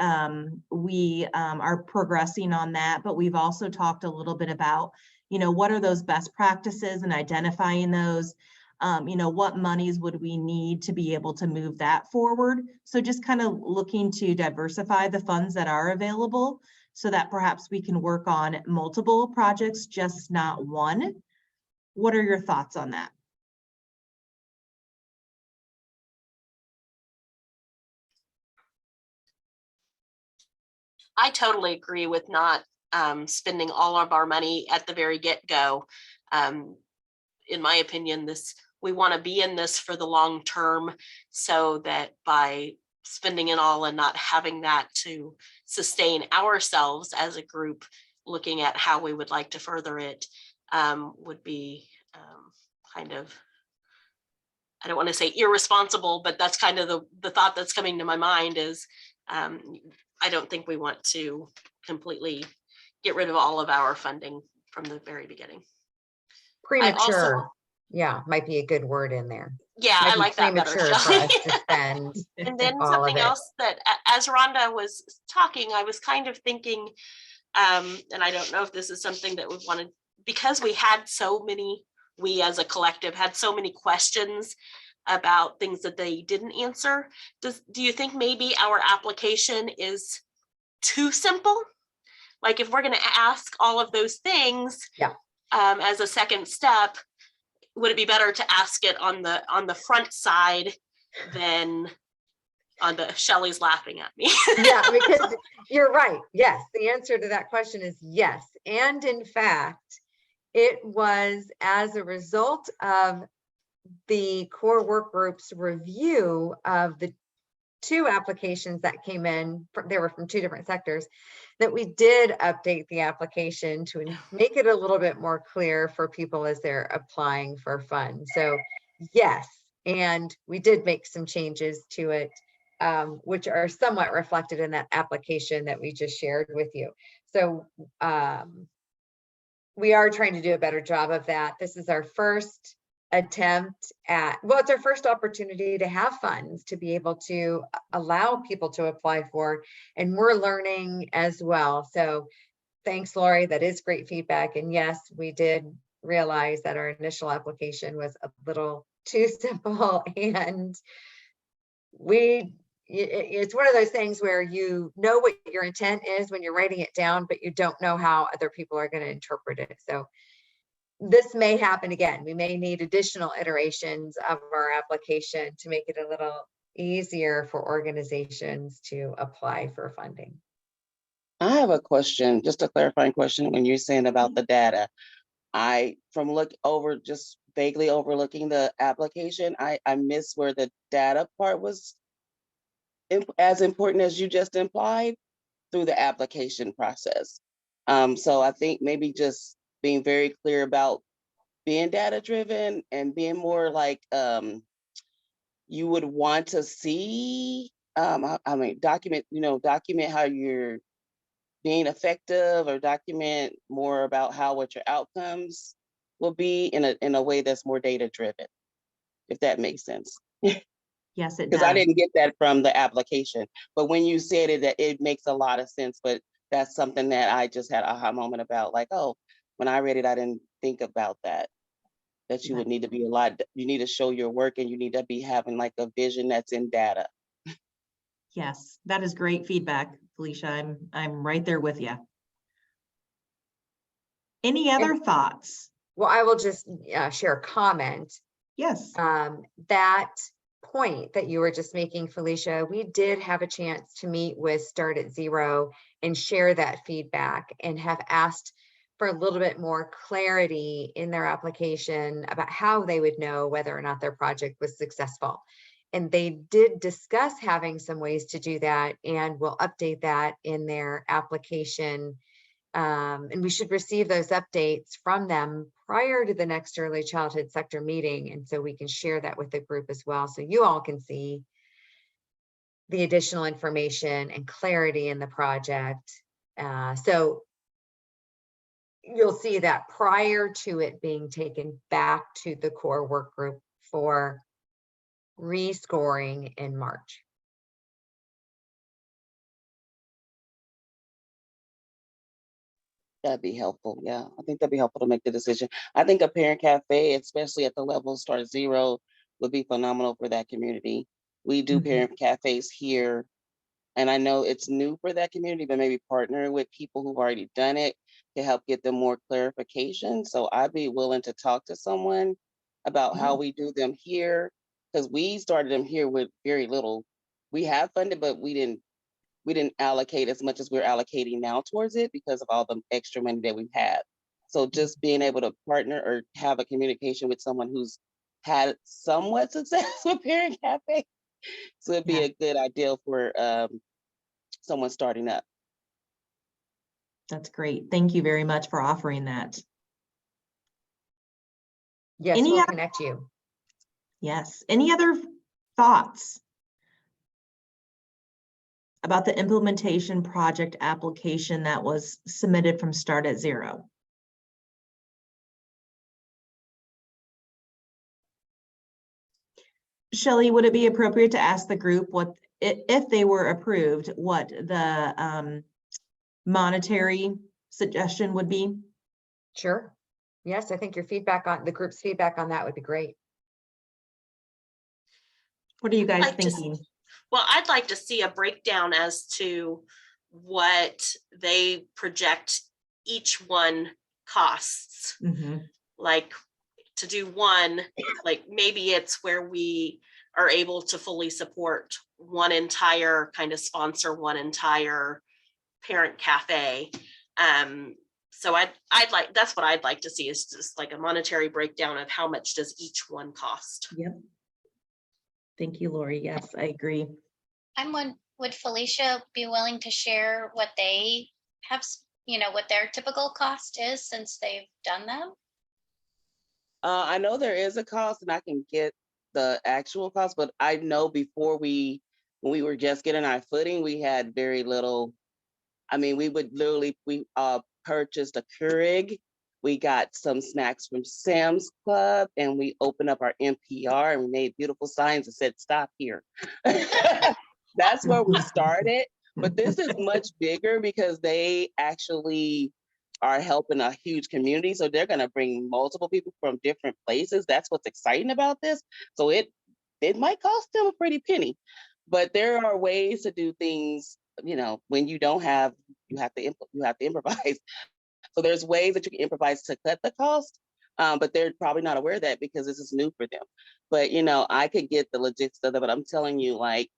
we are progressing on that. But we've also talked a little bit about, what are those best practices and identifying those. What monies would we need to be able to move that forward? So just kind of looking to diversify the funds that are available so that perhaps we can work on multiple projects, just not one. What are your thoughts on that? I totally agree with not spending all of our money at the very get-go. In my opinion, we want to be in this for the long term, so that by spending it all and not having that to sustain ourselves as a group, looking at how we would like to further it would be kind of, I don't want to say irresponsible, but that's kind of the thought that's coming to my mind is I don't think we want to completely get rid of all of our funding from the very beginning. Premature, yeah, might be a good word in there. Yeah, Might I be like that better, premature for Shelley. us to spend And then all of something it. else that, as Rhonda was talking, I was kind of thinking, and I don't know if this is something that we wanted, because we as a collective had so many questions about things that they didn't answer. Do you think maybe our application is too simple? Like if we're going to ask all of those things, yeah, as a second step, would it be better to ask it on the front side than on the, Shelley's laughing at me. yeah, because you're right. Yes, the answer to that question is yes. And in fact, it was as a result of the core work group's review of the 2 applications that came in, they were from 2 different sectors, that we did update the application to make it a little bit more clear for people as they're applying for funds. So yes, and we did make some changes to it, which are somewhat reflected in that application that we just shared with you. So we are trying to do a better job of that. This is our first attempt at, well, it's our first opportunity to have funds to be able to allow people to apply for, and we're learning as well. So thanks, Lori, that is great feedback. And yes, we did realize that our initial application was a little too simple, and it's one of those things where you know what your intent is when you're writing it down, but you don't know how other people are going to interpret it. So this may happen again. We may need additional iterations of our application to make it a little easier for organizations to apply for funding. I have a question, just a clarifying question. When you're saying about the data, just vaguely overlooking the application, I missed where the data part was as important as you just implied through the application process. So I think maybe just being very clear about being data driven and being more like you would want to see, document how you're being effective, or document more about what your outcomes will be in a way that's more data driven, if that makes sense. Yes, it does. Because I didn't get that from the application, but when you said it, that it makes a lot of sense. But that's something that I just had an aha moment about, like, oh, when I read it, I didn't think about that you would need to be you need to show your work, and you need to be having like a vision that's in data. Yes, that is great feedback, Felicia. I'm right there with you. Any other thoughts? Well, I will just share a comment. Yes. That point that you were just making, Felicia, we did have a chance to meet with Start at Zero and share that feedback, and have asked for a little bit more clarity in their application about how they would know whether or not their project was successful. And they did discuss having some ways to do that, and we'll update that in their application. And we should receive those updates from them prior to the next early childhood sector meeting. And so we can share that with the group as well, so you all can see the additional information and clarity in the project. So you'll see that prior to it being taken back to the core work group for rescoring in March. That'd be helpful. Yeah, I think that'd be helpful to make the decision. I think a parent cafe, especially at the level start zero, would be phenomenal for that community. We do Mhm. parent cafes here, and I know it's new for that community, but maybe partnering with people who've already done it to help get them more clarification. So I'd be willing to talk to someone about how we do them here, because we started them here with very little. We have funded, but we didn't allocate as much as we're allocating now towards it because of all the extra money that we've had. So just being able to partner or have a communication with someone who's had somewhat success with Parent Cafe. So it'd be Yeah. a good idea for someone starting up. That's great. Thank you very much for offering that. Yes, Any we'll other- connect you. Yes. Any other thoughts about the implementation project application that was submitted from Start at Zero? Shelley, would it be appropriate to ask the group what, if they were approved, what the monetary suggestion would be? Sure. Yes, I think your feedback on the group's feedback on that would be great. What are you guys I just- thinking? Well, I'd like to see a breakdown as to what they project each one costs. Mhm. Like to do one, like maybe it's where we are able to fully support one entire kind of sponsor, one entire parent cafe. So I'd like, that's what I'd like to see, is just like a monetary breakdown of how much does each one cost. Yep. Thank you, Lori. Yes, I agree. Would Felicia be willing to share what they have, what their typical cost is since they've done them? I know there is a cost and I can get the actual cost, but I know before when we were just getting our footing, we had very little. I mean, we purchased a Keurig. We got some snacks from Sam's Club and we opened up our NPR and we made beautiful signs that said, "Stop here." That's where we started. But this is much bigger because they actually are helping a huge community. So they're going to bring multiple people from different places. That's what's exciting about this. So it might cost them a pretty penny, but there are ways to do things, when you don't have, you have to improvise. So there's ways that you can improvise to cut the cost, but they're probably not aware of that because this is new for them. But, I could get the logistics of it, but I'm telling you, like,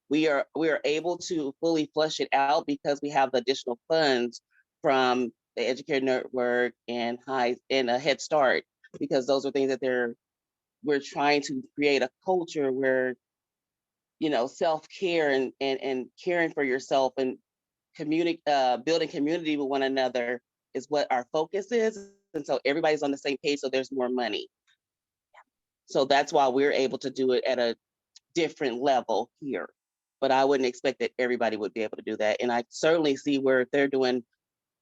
we are able to fully flush it out because we have the additional funds from the Educator Network and a Head Start, because those are things that we're trying to create a culture where, self-care and caring for yourself and building community with one another is what our focus is. And so everybody's on the same page, so there's more money. So that's why we're able to do it at a different level here. But I wouldn't expect that everybody would be able to do that. And I certainly see where they're doing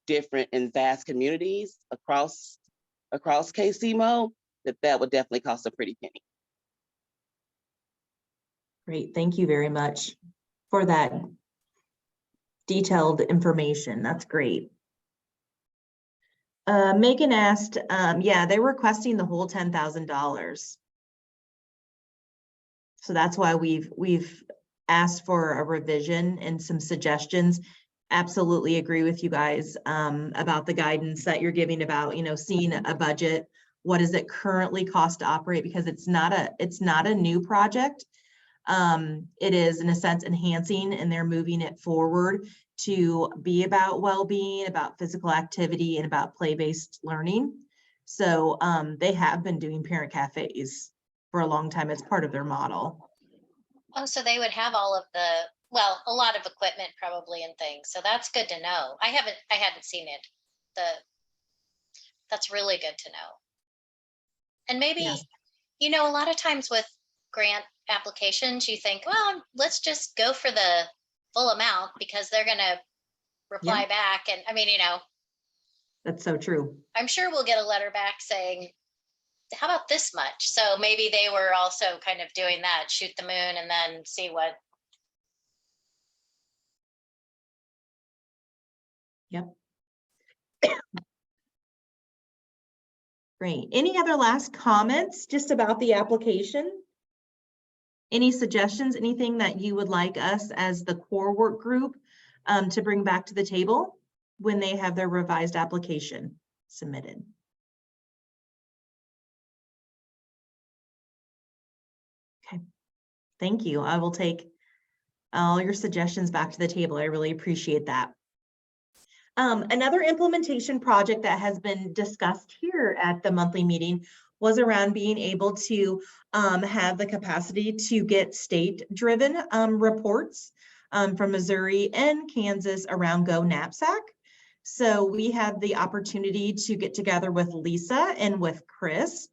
different and vast communities across KCMO, that would definitely cost a pretty penny. Great. Thank you very much for that detailed information. That's great. Megan asked, yeah, they're requesting the whole $10,000. So that's why we've asked for a revision and some suggestions. Absolutely agree with you guys about the guidance that you're giving about, seeing a budget. What does it currently cost to operate? Because it's not a new project. It is in a sense enhancing, and they're moving it forward to be about well-being, about physical activity, and about play-based learning. So they have been doing parent cafes for a long time as part of their model. Oh, so they would have all of a lot of equipment probably and things. So that's good to know. I hadn't seen it. That's really good to know. And maybe, Yes. a lot of times with grant applications, you think, well, let's just go for the full amount because they're going to reply back. And I mean, That's so true. I'm sure we'll get a letter back saying, how about this much? So maybe they were also kind of doing that, shoot the moon and then see what. Yep. Great. Any other last comments just about the application? Any suggestions, anything that you would like us as the core work group to bring back to the table when they have their revised application submitted? Okay, thank you. I will take all your suggestions back to the table. I really appreciate that. Another implementation project that has been discussed here at the monthly meeting was around being able to have the capacity to get state-driven reports from Missouri and Kansas around Go Knapsack. So we had the opportunity to get together with Lisa and with Chris.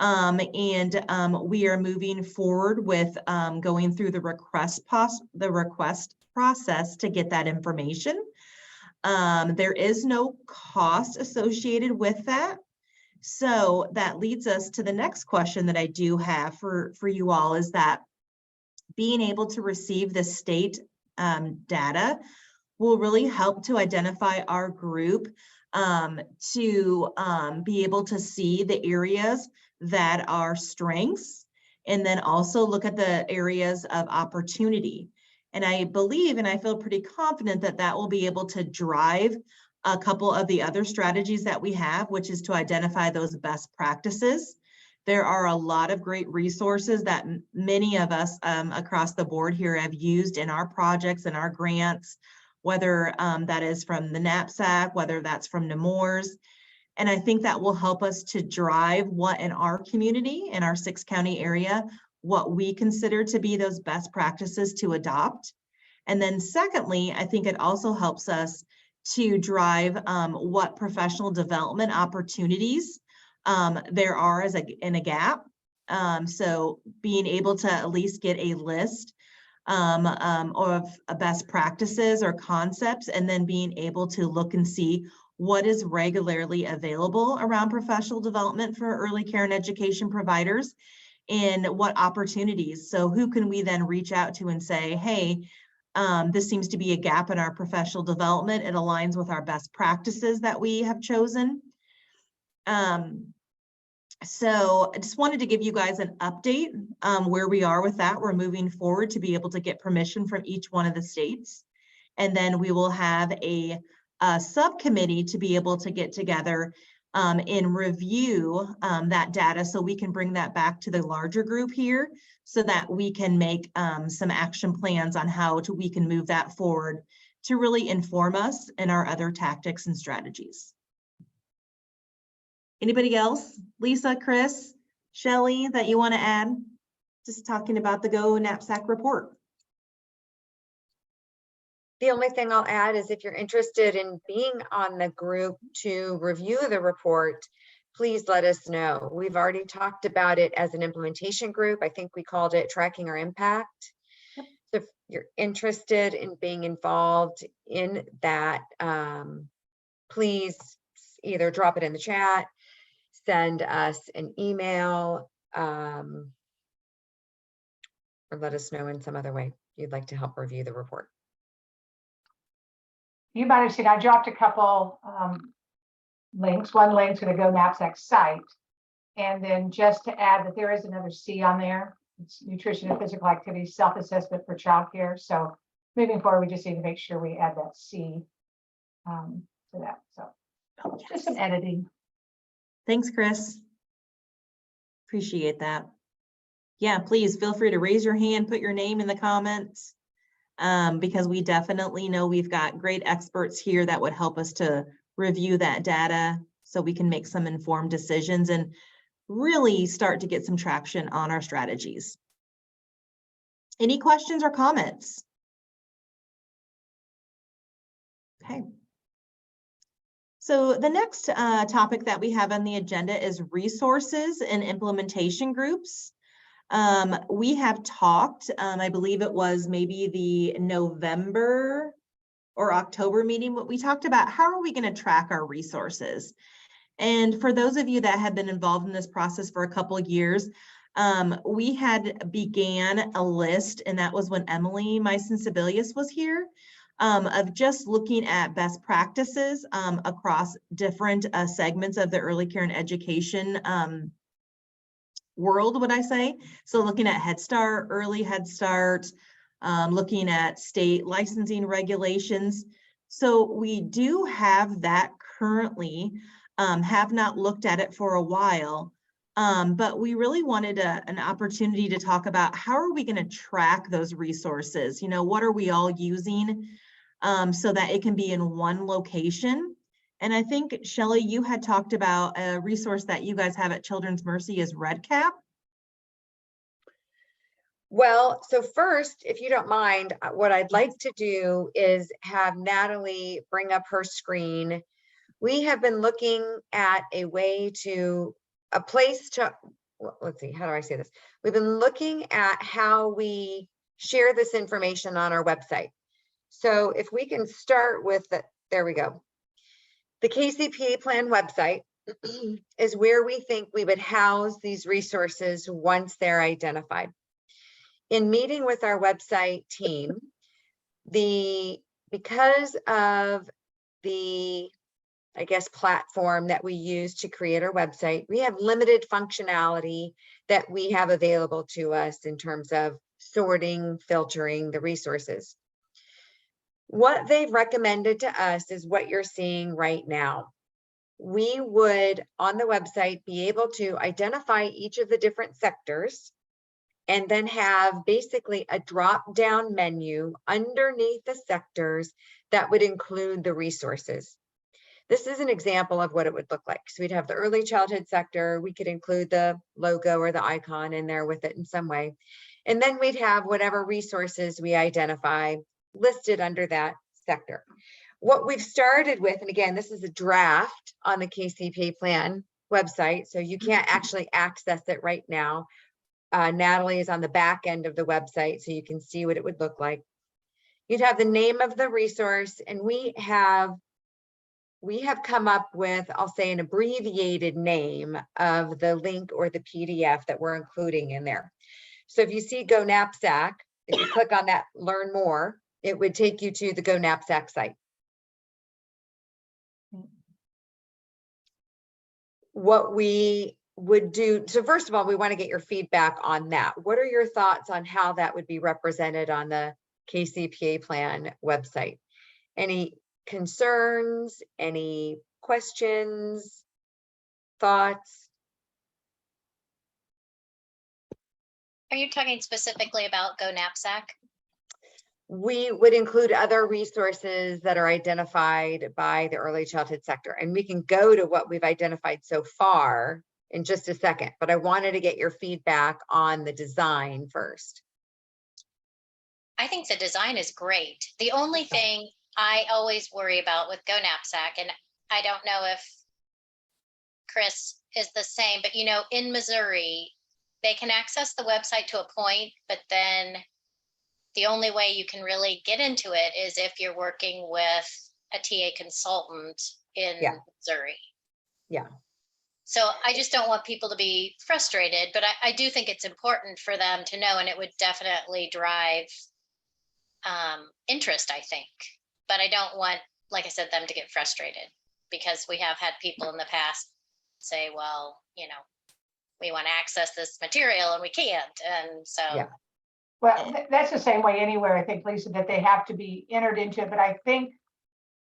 We are moving forward with going through the request process to get that information. There is no cost associated with that. So that leads us to the next question that I do have for you all, is that being able to receive the state data will really help to identify our group to be able to see the areas that are strengths, and then also look at the areas of opportunity. And I believe, and I feel pretty confident that that will be able to drive a couple of the other strategies that we have, which is to identify those best practices. There are a lot of great resources that many of us across the board here have used in our projects and our grants, whether that is from the Knapsack, whether that's from Nemours. And I think that will help us to drive what in our community, in our 6-county area, what we consider to be those best practices to adopt. And then secondly, I think it also helps us to drive what professional development opportunities there are in a gap. So being able to at least get a list of best practices or concepts, and then being able to look and see what is regularly available around professional development for early care and education providers, and what opportunities. So who can we then reach out to and say, hey, this seems to be a gap in our professional development. It aligns with our best practices that we have chosen. So I just wanted to give you guys an update where we are with that. We're moving forward to be able to get permission from each one of the states. And then we will have a subcommittee to be able to get together and review that data, so we can bring that back to the larger group here, so that we can make some action plans on how we can move that forward to really inform us in our other tactics and strategies. Anybody else? Lisa, Chris, Shelley, that you want to add? Just talking about the Go Knapsack report. The only thing I'll add is, if you're interested in being on the group to review the report, please let us know. We've already talked about it as an implementation group. I think we called it Tracking Our Impact. Yep. So if you're interested in being involved in that, please either drop it in the chat, send us an email, or let us know in some other way you'd like to help review the report. You might have seen, I dropped a couple links, one link to the Go Knapsack site. And then just to add that there is another C on there. It's nutrition and physical activity self-assessment for childcare. So moving forward, we just need to make sure we add that C to that. So just some editing. Thanks, Chris. Appreciate that. Yeah, please feel free to raise your hand, put your name in the comments, because we definitely know we've got great experts here that would help us to review that data so we can make some informed decisions and really start to get some traction on our strategies. Any questions or comments? Okay. So the next topic that we have on the agenda is resources and implementation groups. We have talked, I believe it was maybe the November or October meeting, but we talked about how are we going to track our resources. And for those of you that have been involved in this process for a couple of years, we had began a list, and that was when Emily Meisen-Sebelius was here. of just looking at best practices across different segments of the early care and education world, would I say. So looking at Head Start, early Head Start, looking at state licensing regulations. So we do have that currently, have not looked at it for a while, but we really wanted an opportunity to talk about how are we going to track those resources? You know, what are we all using so that it can be in one location? And I think, Shelley, you had talked about a resource that you guys have at Children's Mercy is REDCap. Well, so first, if you don't mind, what I'd like to do is have Natalie bring up her screen. We have been looking at a way to, a place to, let's see, how do I say this? We've been looking at how we share this information on our website. So if we can start with the, there we go. The KCPA plan website is where we think we would house these resources once they're identified. In meeting with our website team, because of the, I guess, platform that we use to create our website, we have limited functionality that we have available to us in terms of sorting, filtering the resources. What they've recommended to us is what you're seeing right now. We would, on the website, be able to identify each of the different sectors and then have basically a drop-down menu underneath the sectors that would include the resources. This is an example of what it would look like. So we'd have the early childhood sector. We could include the logo or the icon in there with it in some way. And then we'd have whatever resources we identify listed under that sector. What we've started with, and again, this is a draft on the KCPA plan website, so you can't actually access it right now. Natalie is on the back end of the website, so you can see what it would look like. You'd have the name of the resource, and we have come up with, I'll say, an abbreviated name of the link or the PDF that we're including in there. So if you see Go Knapsack, if you click on that, learn more, it would take you to the Go Knapsack site. What we would do, so first of all, we want to get your feedback on that. What are your thoughts on how that would be represented on the KCPA plan website? Any concerns, any questions, thoughts? Are you talking specifically about Go Knapsack? We would include other resources that are identified by the early childhood sector, and we can go to what we've identified so far in just a second, but I wanted to get your feedback on the design first. I think the design is great. The only thing I always worry about with Go Knapsack, and I don't know if Chris is the same, but you know, in Missouri, they can access the website to a point, but then the only way you can really get into it is if you're working with a TA consultant in Missouri. Yeah. So I just don't want people to be frustrated, but I do think it's important for them to know, and it would definitely drive interest, I think. But I don't want, like I said, them to get frustrated, because we have had people in the past say, well, you know, we want to access this material and we can't. And so. Yeah. Well, that's the same way anywhere, I think, Lisa, that they have to be entered into it. But I think,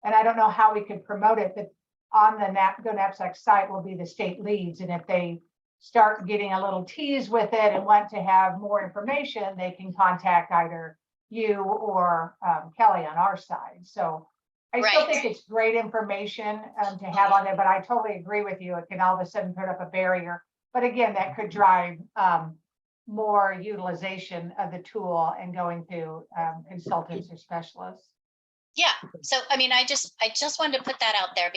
and I don't know how we could promote it, but on the Go Knapsack site will be the state leads. And if they start getting a little tease with it and want to have more information, they can contact either you or Kelly on our side. So I still think it's great information to have on there, but I totally agree with you. It can all of a sudden put up a barrier. But again, that could drive more utilization of the tool and going to consultants or specialists. Yeah. So, I mean, I just wanted to put that out there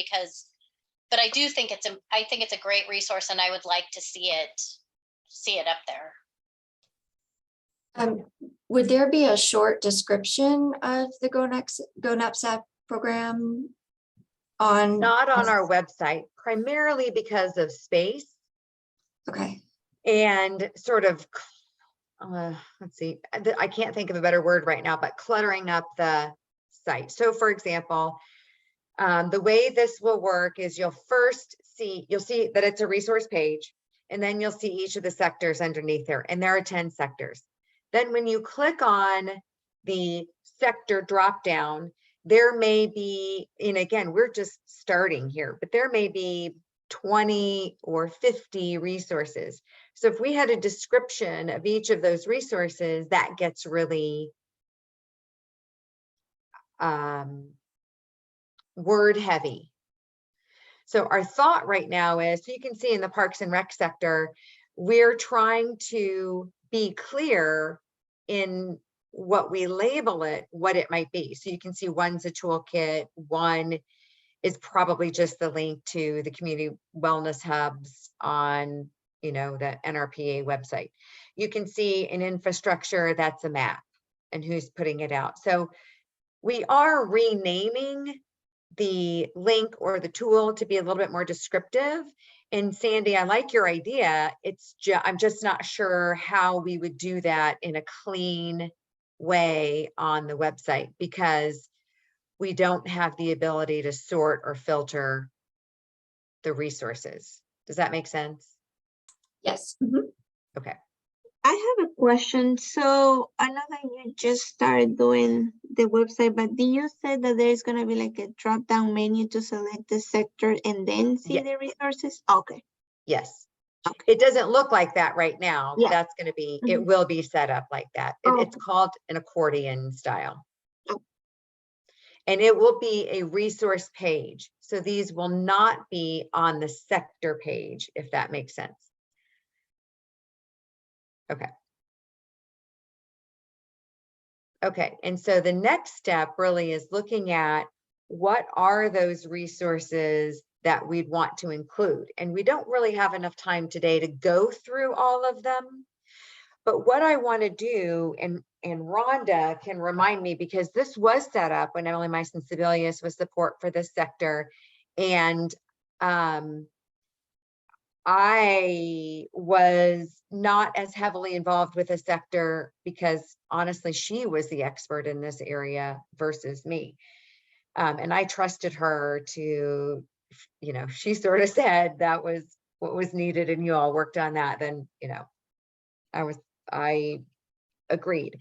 but I do think I think it's a great resource, and I would like to see it up there. Would there be a short description of the Go Knapsack program on? Not on our website, primarily because of space. Okay. And sort of, let's see, I can't think of a better word right now, but cluttering up the site. So for example, the way this will work is you'll see that it's a resource page, and then you'll see each of the sectors underneath there, and there are 10 sectors. Then when you click on the sector drop down, there may be, and again, we're just starting here, but there may be 20 or 50 resources. So if we had a description of each of those resources, that gets really word heavy. So our thought right now is, so you can see in the Parks and Rec sector, we're trying to be clear in what we label it, what it might be. So you can see one's a toolkit, one is probably just the link to the community wellness hubs on, you know, the NRPA website. You can see in infrastructure, that's a map and who's putting it out. So we are renaming the link or the tool to be a little bit more descriptive. And Sandy, I like your idea. I'm just not sure how we would do that in a clean way on the website, because we don't have the ability to sort or filter the resources. Does that make sense? Yes. Okay. I have a question. So I know that you just started doing the website, but did you say that there's going to be like a drop down menu to select the sector and then see the resources? Okay. Yes. It doesn't look like that right now. Yeah. That's going to be, it will be set up like that. It's called an accordion style. And it will be a resource page. So these will not be on the sector page, if that makes sense. Okay. Okay, and so the next step really is looking at what are those resources that we'd want to include. And we don't really have enough time today to go through all of them. But what I want to do, and Rhonda can remind me, because this was set up when Emily Meisen-Sebelius was support for this sector. And I was not as heavily involved with the sector because honestly, she was the expert in this area versus me. And I trusted her to, you know, she sort of said that was what was needed and you all worked on that. Then, you know, I agreed.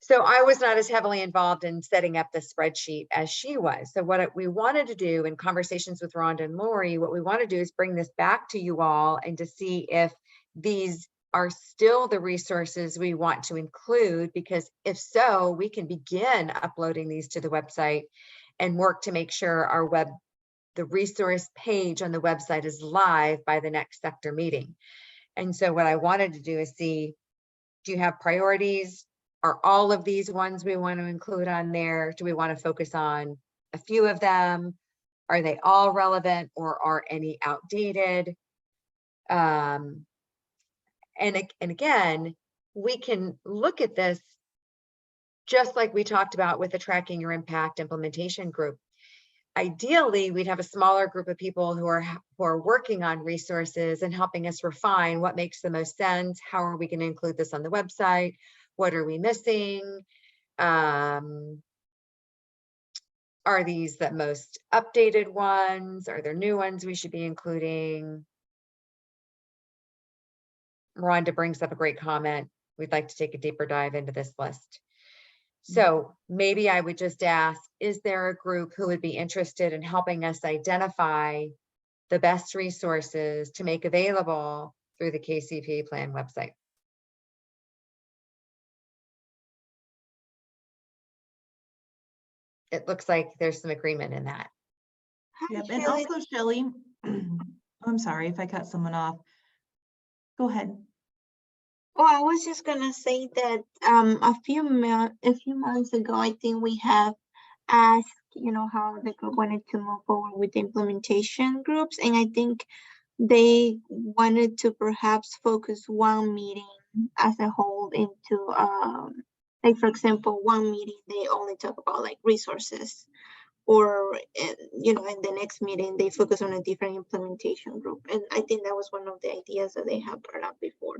So I was not as heavily involved in setting up the spreadsheet as she was. So what we wanted to do in conversations with Rhonda and Lori, what we want to do is bring this back to you all and to see if these are still the resources we want to include, because if so, we can begin uploading these to the website and work to make sure the resource page on the website is live by the next sector meeting. And so what I wanted to do is see, do you have priorities? Are all of these ones we want to include on there? Do we want to focus on a few of them? Are they all relevant or are any outdated? And again, we can look at this just like we talked about with the Tracking Your Impact implementation group. Ideally, we'd have a smaller group of people who are working on resources and helping us refine what makes the most sense. How are we going to include this on the website? What are we missing? Are these the most updated ones? Are there new ones we should be including? Rhonda brings up a great comment. We'd like to take a deeper dive into this list. So maybe I would just ask, is there a group who would be interested in helping us identify the best resources to make available through the KCP plan website? It looks like there's some agreement in that. Yep, and also Shelley, I'm sorry if I cut someone off. Go ahead. Oh, I was just gonna say that a few months ago, I think we have asked, you know, how the group wanted to move forward with the implementation groups, and I think they wanted to perhaps focus one meeting as a whole into like, for example, one meeting they only talk about like resources, or you know, in the next meeting they focus on a different implementation group. And I think that was one of the ideas that they have brought up before.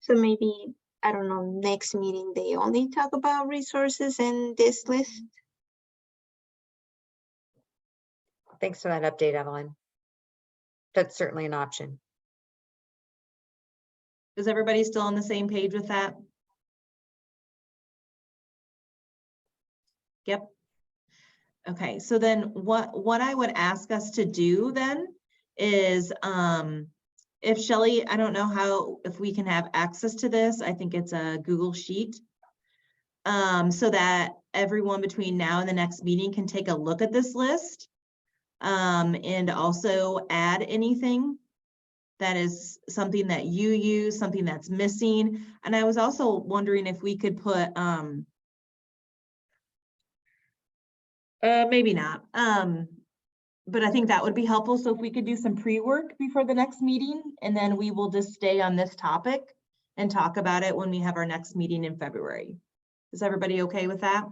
So maybe I don't know, next meeting, they only talk about resources in this list? Thanks for that update, Evelyn. That's certainly an option. Is everybody still on the same page with that? Yep. Okay, so then what I would ask us to do then is, if Shelley, I don't know if we can have access to this. I think it's a Google Sheet. So that everyone between now and the next meeting can take a look at this list. And also add anything that is something that you use, something that's missing. And I was also wondering if we could put, maybe not, but I think that would be helpful. So if we could do some pre-work before the next meeting, and then we will just stay on this topic and talk about it when we have our next meeting in February. Is everybody okay with that?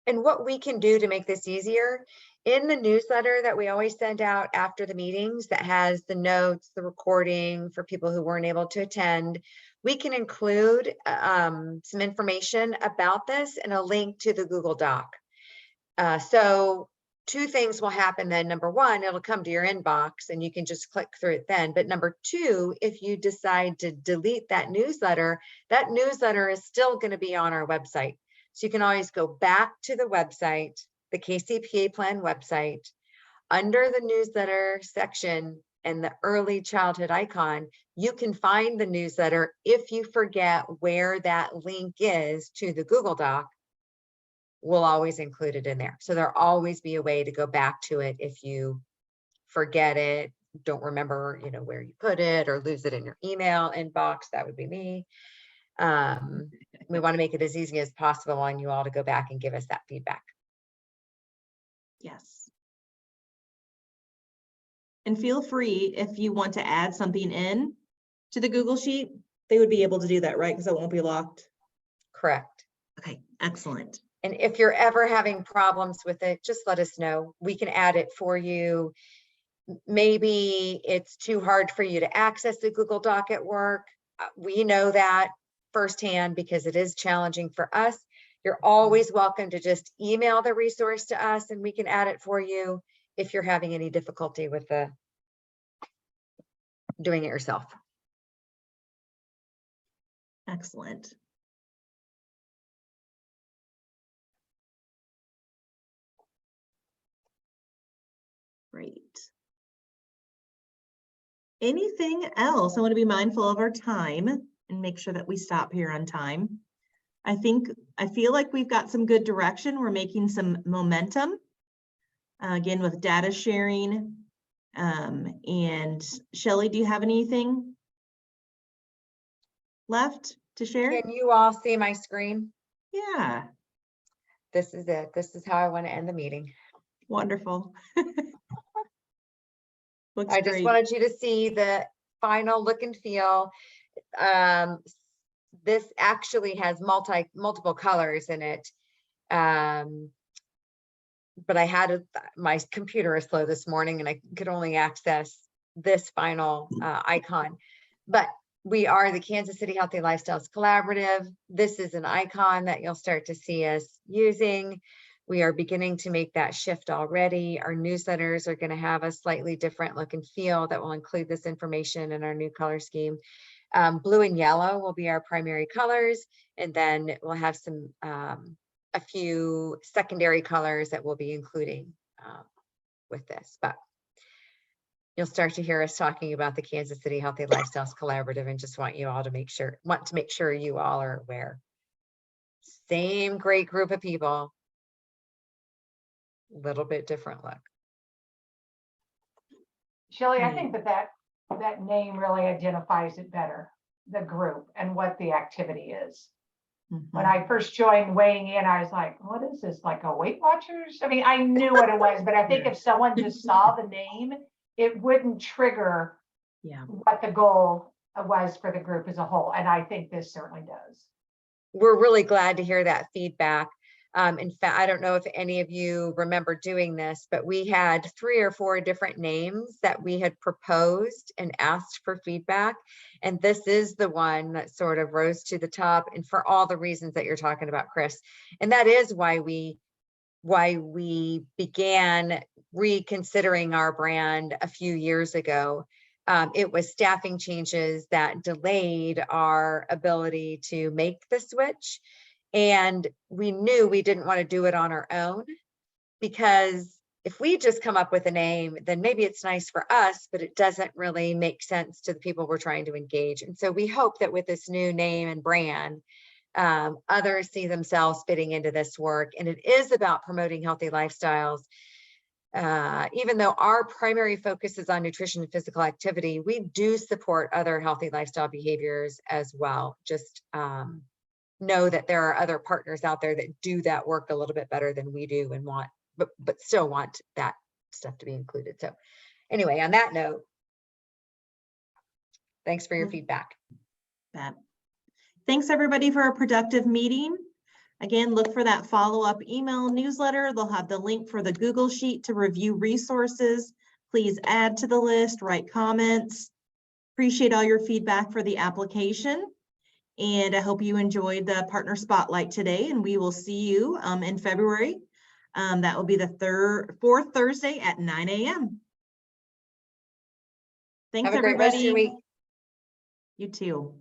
And what we can do to make this easier, in the newsletter that we always send out after the meetings that has the notes, the recording for people who weren't able to attend, we can include some information about this and a link to the Google Doc. So two things will happen then. Number one, it'll come to your inbox and you can just click through it then. But number two, if you decide to delete that newsletter is still going to be on our website. So you can always go back to the website, the KCPA plan website, under the newsletter section and the early childhood icon, you can find the newsletter. If you forget where that link is to the Google Doc, we'll always include it in there. So there'll always be a way to go back to it if you forget it, don't remember, where you put it, or lose it in your email inbox. That would be me. We want to make it as easy as possible on you all to go back and give us that feedback. Yes. And feel free, if you want to add something in to the Google Sheet, they would be able to do that, right? Because it won't be locked. Correct. Okay, excellent. And if you're ever having problems with it, just let us know. We can add it for you. Maybe it's too hard for you to access the Google Doc at work. We know that firsthand because it is challenging for us. You're always welcome to just email the resource to us and we can add it for you if you're having any difficulty with doing it yourself. Excellent. Great. Anything else? I want to be mindful of our time and make sure that we stop here on time. I feel like we've got some good direction. We're making some momentum, again, with data sharing. And Shelley, do you have anything left to share? Can you all see my screen? Yeah. This is it. This is how I want to end the meeting. Wonderful. I just wanted you to see the final look and feel. This actually has multiple colors in it. But my computer is slow this morning and I could only access this final icon. But we are the Kansas City Healthy Lifestyles Collaborative. This is an icon that you'll start to see us using. We are beginning to make that shift already. Our newsletters are going to have a slightly different look and feel that will include this information in our new color scheme. Blue and yellow will be our primary colors, and then we'll have some a few secondary colors that we'll be including with this. But you'll start to hear us talking about the Kansas City Healthy Lifestyles Collaborative, and just want you all to make sure you all are aware. Same great group of people, little bit different look. Shelley, I think that name really identifies it better, the group and what the activity is. When I first joined Weighing In, I was like, what is this, like a Weight Watchers? I mean, I knew what it was, but I think if someone just saw the name, it wouldn't trigger what the goal was for the group as a whole. And I think this certainly does. We're really glad to hear that feedback. In fact, I don't know if any of you remember doing this, but we had 3 or 4 different names that we had proposed and asked for feedback. And this is the one that sort of rose to the top, and for all the reasons that you're talking about, Chris. And that is why we began reconsidering our brand a few years ago. It was staffing changes that delayed our ability to make the switch. And we knew we didn't want to do it on our own, because if we just come up with a name, then maybe it's nice for us, but it doesn't really make sense to the people we're trying to engage. And so we hope that with this new name and brand, others see themselves fitting into this work. And it is about promoting healthy lifestyles. Even though our primary focus is on nutrition and physical activity, we do support other healthy lifestyle behaviors as well. Just know that there are other partners out there that do that work a little bit better than we do, and want, but still want that stuff to be included. So anyway, on that note, thanks for your feedback. Thanks everybody for a productive meeting. Again, look for that follow-up email newsletter. They'll have the link for the Google Sheet to review resources. Please add to the list, write comments. Appreciate all your feedback for the application. And I hope you enjoyed the partner spotlight today, and we will see you in February. That will be the fourth Thursday at 9 a.m. Thanks, Have a great rest of your everybody. week. You too.